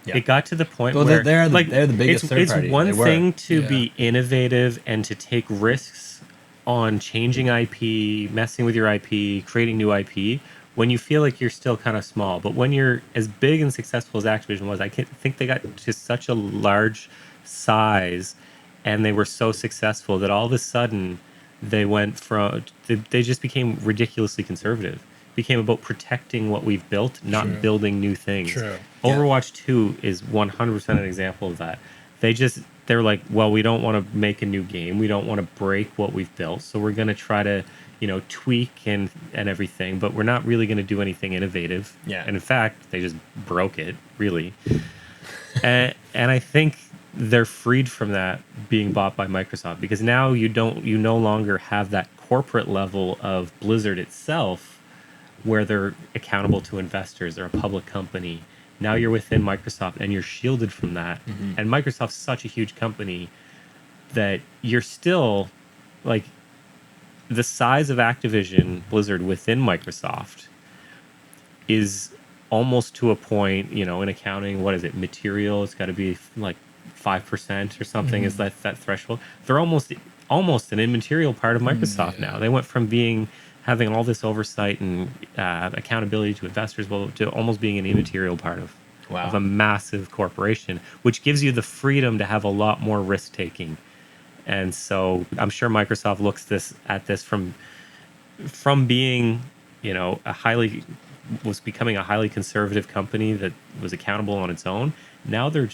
Yeah. It got to the point Well, where they're the biggest third it's party. one They were. thing to Yeah. be innovative and to take risks on changing IP, messing with your IP, creating new IP when you feel like you're still kind of small. But when you're as big and successful as Activision was, I think they got to such a large size and they were so successful that all of a sudden they went from they just became ridiculously conservative. Became about protecting what we've built, not True. building new things. True. Overwatch 2 is 100% an example of that. They're like, well, we don't want to make a new game. We don't want to break what we've built. So we're going to try to, tweak and everything, but we're not really going to do anything innovative. Yeah. And in fact, they just broke it, really. and I think they're freed from that being bought by Microsoft, because now you no longer have that corporate level of Blizzard itself where they're accountable to investors. They're a public company. Now you're within Microsoft and you're shielded from that. And Microsoft's such a huge company that you're still like the size of Activision Blizzard within Microsoft is almost to a point, you know, in accounting, what is it, material? It's got to be like 5% or something. Is that threshold? They're almost an immaterial part of Microsoft now. They went from having all this oversight and accountability to investors, well, to almost being an immaterial part of a massive corporation, which gives you the freedom to have a lot more risk taking. And so I'm sure Microsoft looks at this from being, you know, was becoming a highly conservative company that was accountable on its own. Now they're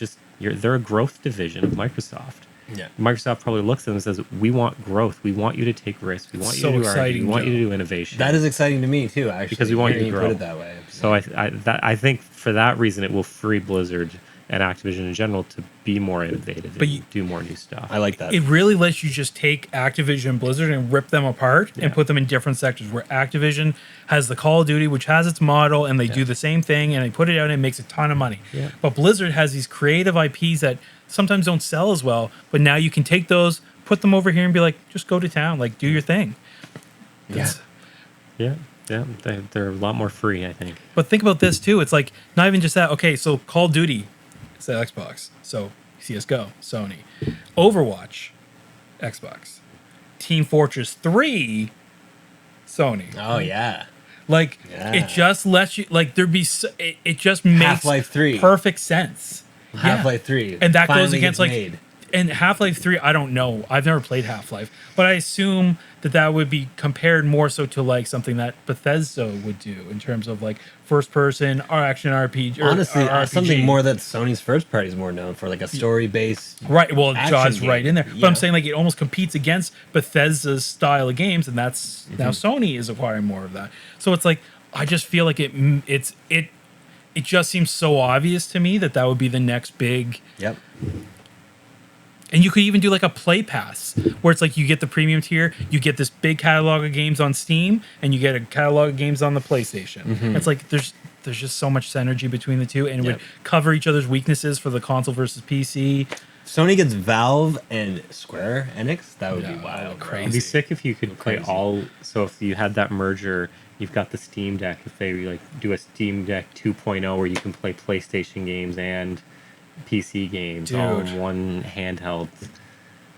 a growth division of Microsoft. Yeah. Microsoft probably looks at them and says, "We want growth. We want you to take risks. We want you to do R&D. We want you to do innovation." That is exciting to me too, actually, because we want you to grow. Put it that way. So I think for that reason, it will free Blizzard and Activision in general to be more innovative and do more new stuff. I like that. It really lets you just take Activision and Blizzard and rip them apart and put them in different sectors, where Activision has the Call of Duty, which has its model, and they do the same thing, and they put it out and it makes a ton of money. Yeah. But Blizzard has these creative IPs that sometimes don't sell as well, but now you can take those, put them over here and be like, just go to town, like do your thing. Yeah, they're a lot more free, I think. But think about this too. It's like not even just that. Okay, so Call of Duty, it's the Xbox. So CS:GO, Sony. Overwatch, Xbox. Team Fortress 3, Sony. Oh yeah. Like it just lets you like there be it just makes Half-Life 3. perfect sense. Half-Life 3. And that goes finally against gets like made. and Half-Life 3, I don't know. I've never played Half-Life, but I assume that would be compared more so to like something that Bethesda would do in terms of like first person or action RPG. Honestly, RPG. something more that Sony's first party is more known for, like a story based. Right. Well, action Jaw's game, right in there. you But I'm know? saying like it almost competes against Bethesda's style of games, and that's now Sony is acquiring more of that. So it's like I just feel like it just seems so obvious to me that would be the next big. Yep. And you could even do like a play pass where it's like you get the premium tier, you get this big catalog of games on Steam, and you get a catalog of games on the PlayStation. It's like there's just so much synergy between the two, and it would cover each other's weaknesses for the console versus PC. Sony gets Valve and Square Enix. That would be wild. crazy. It'd be sick if you could play Crazy. all. So if you had that merger, you've got the Steam Deck. If they like do a Steam Deck 2.0 where you can play PlayStation games and PC games all in one handheld.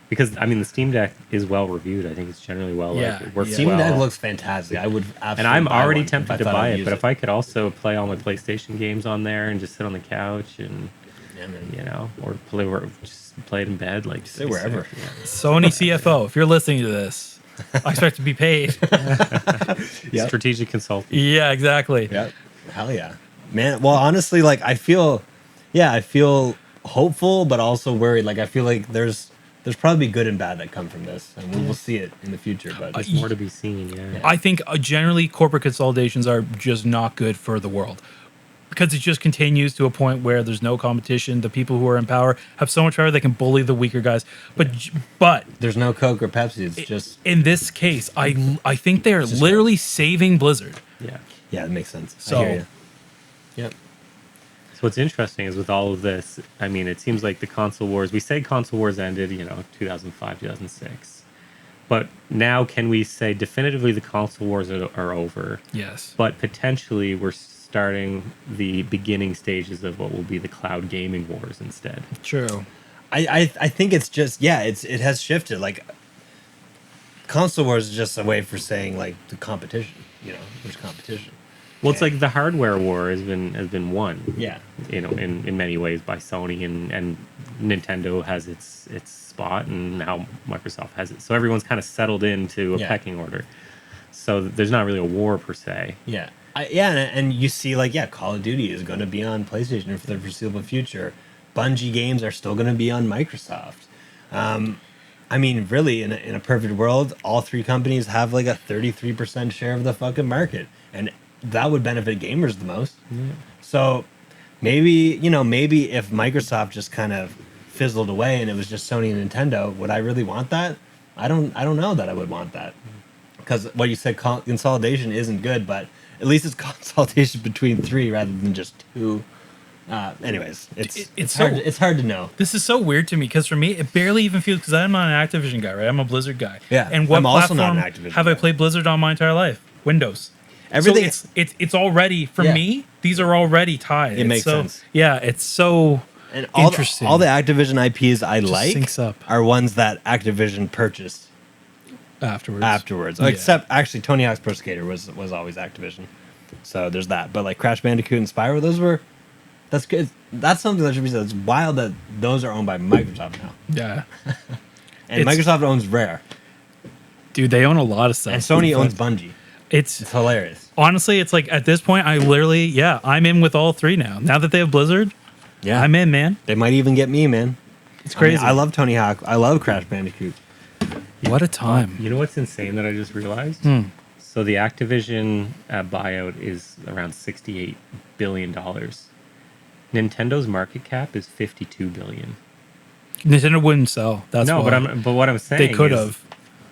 Because I mean, the Steam Deck is well reviewed. I think it's generally well liked. It works Steam well. Deck looks fantastic. I would absolutely. And I'm buy already one tempted if I to thought buy I'd it, use but if I could also play all my PlayStation games on there and just sit on the couch and you know, or just play it in bed, like Sit wherever. Sony CFO, if you're listening to this, I expect to be paid. Strategic consultant. Yeah, exactly. Yep. Hell yeah, man. Well, honestly, like I feel hopeful, but also worried. Like I feel like there's probably good and bad that come from this, and we'll see it in the future. But There's more to be seen. Yeah. I think generally corporate consolidations are just not good for the world because it just continues to a point where there's no competition. The people who are in power have so much power they can bully the weaker guys. But there's no Coke or Pepsi. It's just in this case, I think they're literally saving Blizzard. Yeah. It makes sense. So- I hear you. Yep. So what's interesting is with all of this, I mean, it seems like the console wars, we say console wars ended, 2005, 2006. But now can we say definitively the console wars are over? Yes. But potentially we're starting the beginning stages of what will be the cloud gaming wars instead. True. I think it's just it has shifted. Like console wars is just a way for saying like the competition. There's competition. Well, it's like the hardware war has been won. Yeah. In many ways by Sony and Nintendo has its spot, and now Microsoft has it. So everyone's kind of settled into a pecking order. So there's not really a war per se. Yeah. And you see Call of Duty is going to be on PlayStation for the foreseeable future. Bungie games are still going to be on Microsoft. I mean, really, in a perfect world, all three companies have like a 33% share of the fucking market, and that would benefit gamers the most. Yeah. So maybe if Microsoft just kind of fizzled away and it was just Sony and Nintendo, would I really want that? I don't know that I would want that. Because what you said, consolidation isn't good, but at least it's consolidation between three rather than just two. Anyways, it's hard to know. This is so weird to me because for me, it barely even feels, because I'm not an Activision guy, right? I'm a Blizzard guy. Yeah, And what I'm also not platform an Activision have guy. I played Blizzard on my entire life? Windows. Everything. So it's already, for Yeah. me, these are already tied. It makes sense. Yeah, it's so And all interesting. all the Activision IPs I like syncs up. are ones that Activision purchased afterwards. Oh, Yeah. except actually Tony Hawk's Pro Skater was always Activision. So there's that. But like Crash Bandicoot and Spyro, that's good. That's something that should be said. It's wild that those are owned by Microsoft now. Yeah. And It's- Microsoft owns Rare. Dude, they own a lot of stuff. And Sony owns Bungie. It's It's hilarious. honestly, it's like at this point, I'm in with all three now. Now that they have Blizzard, Yeah. I'm in, man. They might even get me, man. It's crazy. I love Tony Hawk. I love Crash Bandicoot. What a time. You know what's insane that I just realized? So the Activision buyout is around $68 billion. Nintendo market cap is $52 billion. Nintendo wouldn't sell. That's No, why. but what I'm saying They could is have.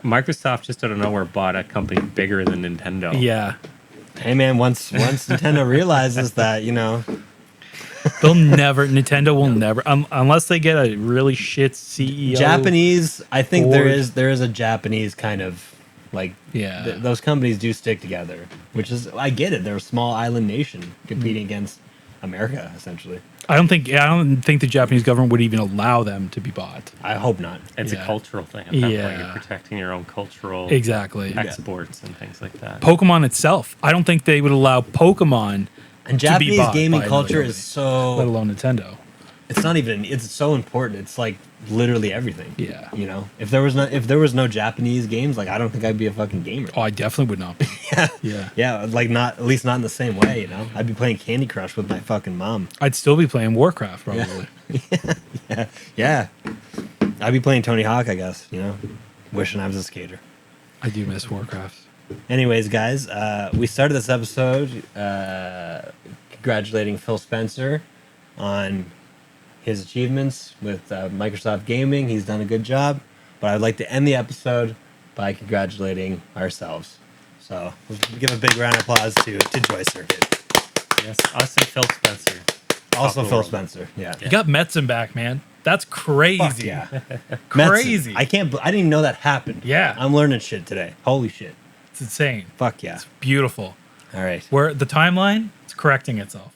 Microsoft just out of nowhere bought a company bigger than Nintendo. Yeah. Hey, man, once Nintendo realizes that, Nintendo will never, unless they get a really shit CEO. Japanese, I think there board. is a Japanese kind of like Yeah. those companies do stick together, which is I get it. They're a small island nation competing against America essentially. I don't think the Japanese government would even allow them to be bought. I hope not. It's Yeah. a cultural thing. At that point. Yeah. You're protecting your own cultural Exactly. exports and things like that. Pokemon itself, I don't think they would allow Pokemon And to be Japanese bought gaming by culture another is company, let so alone Nintendo. it's not even it's so important. It's like literally everything. Yeah. If there was no Japanese games, like I don't think I'd be a fucking gamer. Oh, I definitely would not be. Yeah. Yeah, like not at least not in the same way, I'd be playing Candy Crush with my fucking mom. I'd still be playing Warcraft probably. Yeah. I'd be playing Tony Hawk, I guess, wishing I was a skater. I do miss Warcraft. Anyways, guys, we started this episode congratulating Phil Spencer on his achievements with Microsoft Gaming. He's done a good job, but I'd like to end the episode by congratulating ourselves. So let's give a big round of applause to JoyCircuit. Yes, us and Phil Spencer. Also the Phil world. Spencer. Yeah. You got Metzen back, man. That's crazy. Fuck yeah. Crazy. Metzen. I didn't even know that happened. Yeah. I'm learning shit today. Holy shit. It's insane. Fuck yeah. It's beautiful. All right. Where the timeline, it's correcting itself.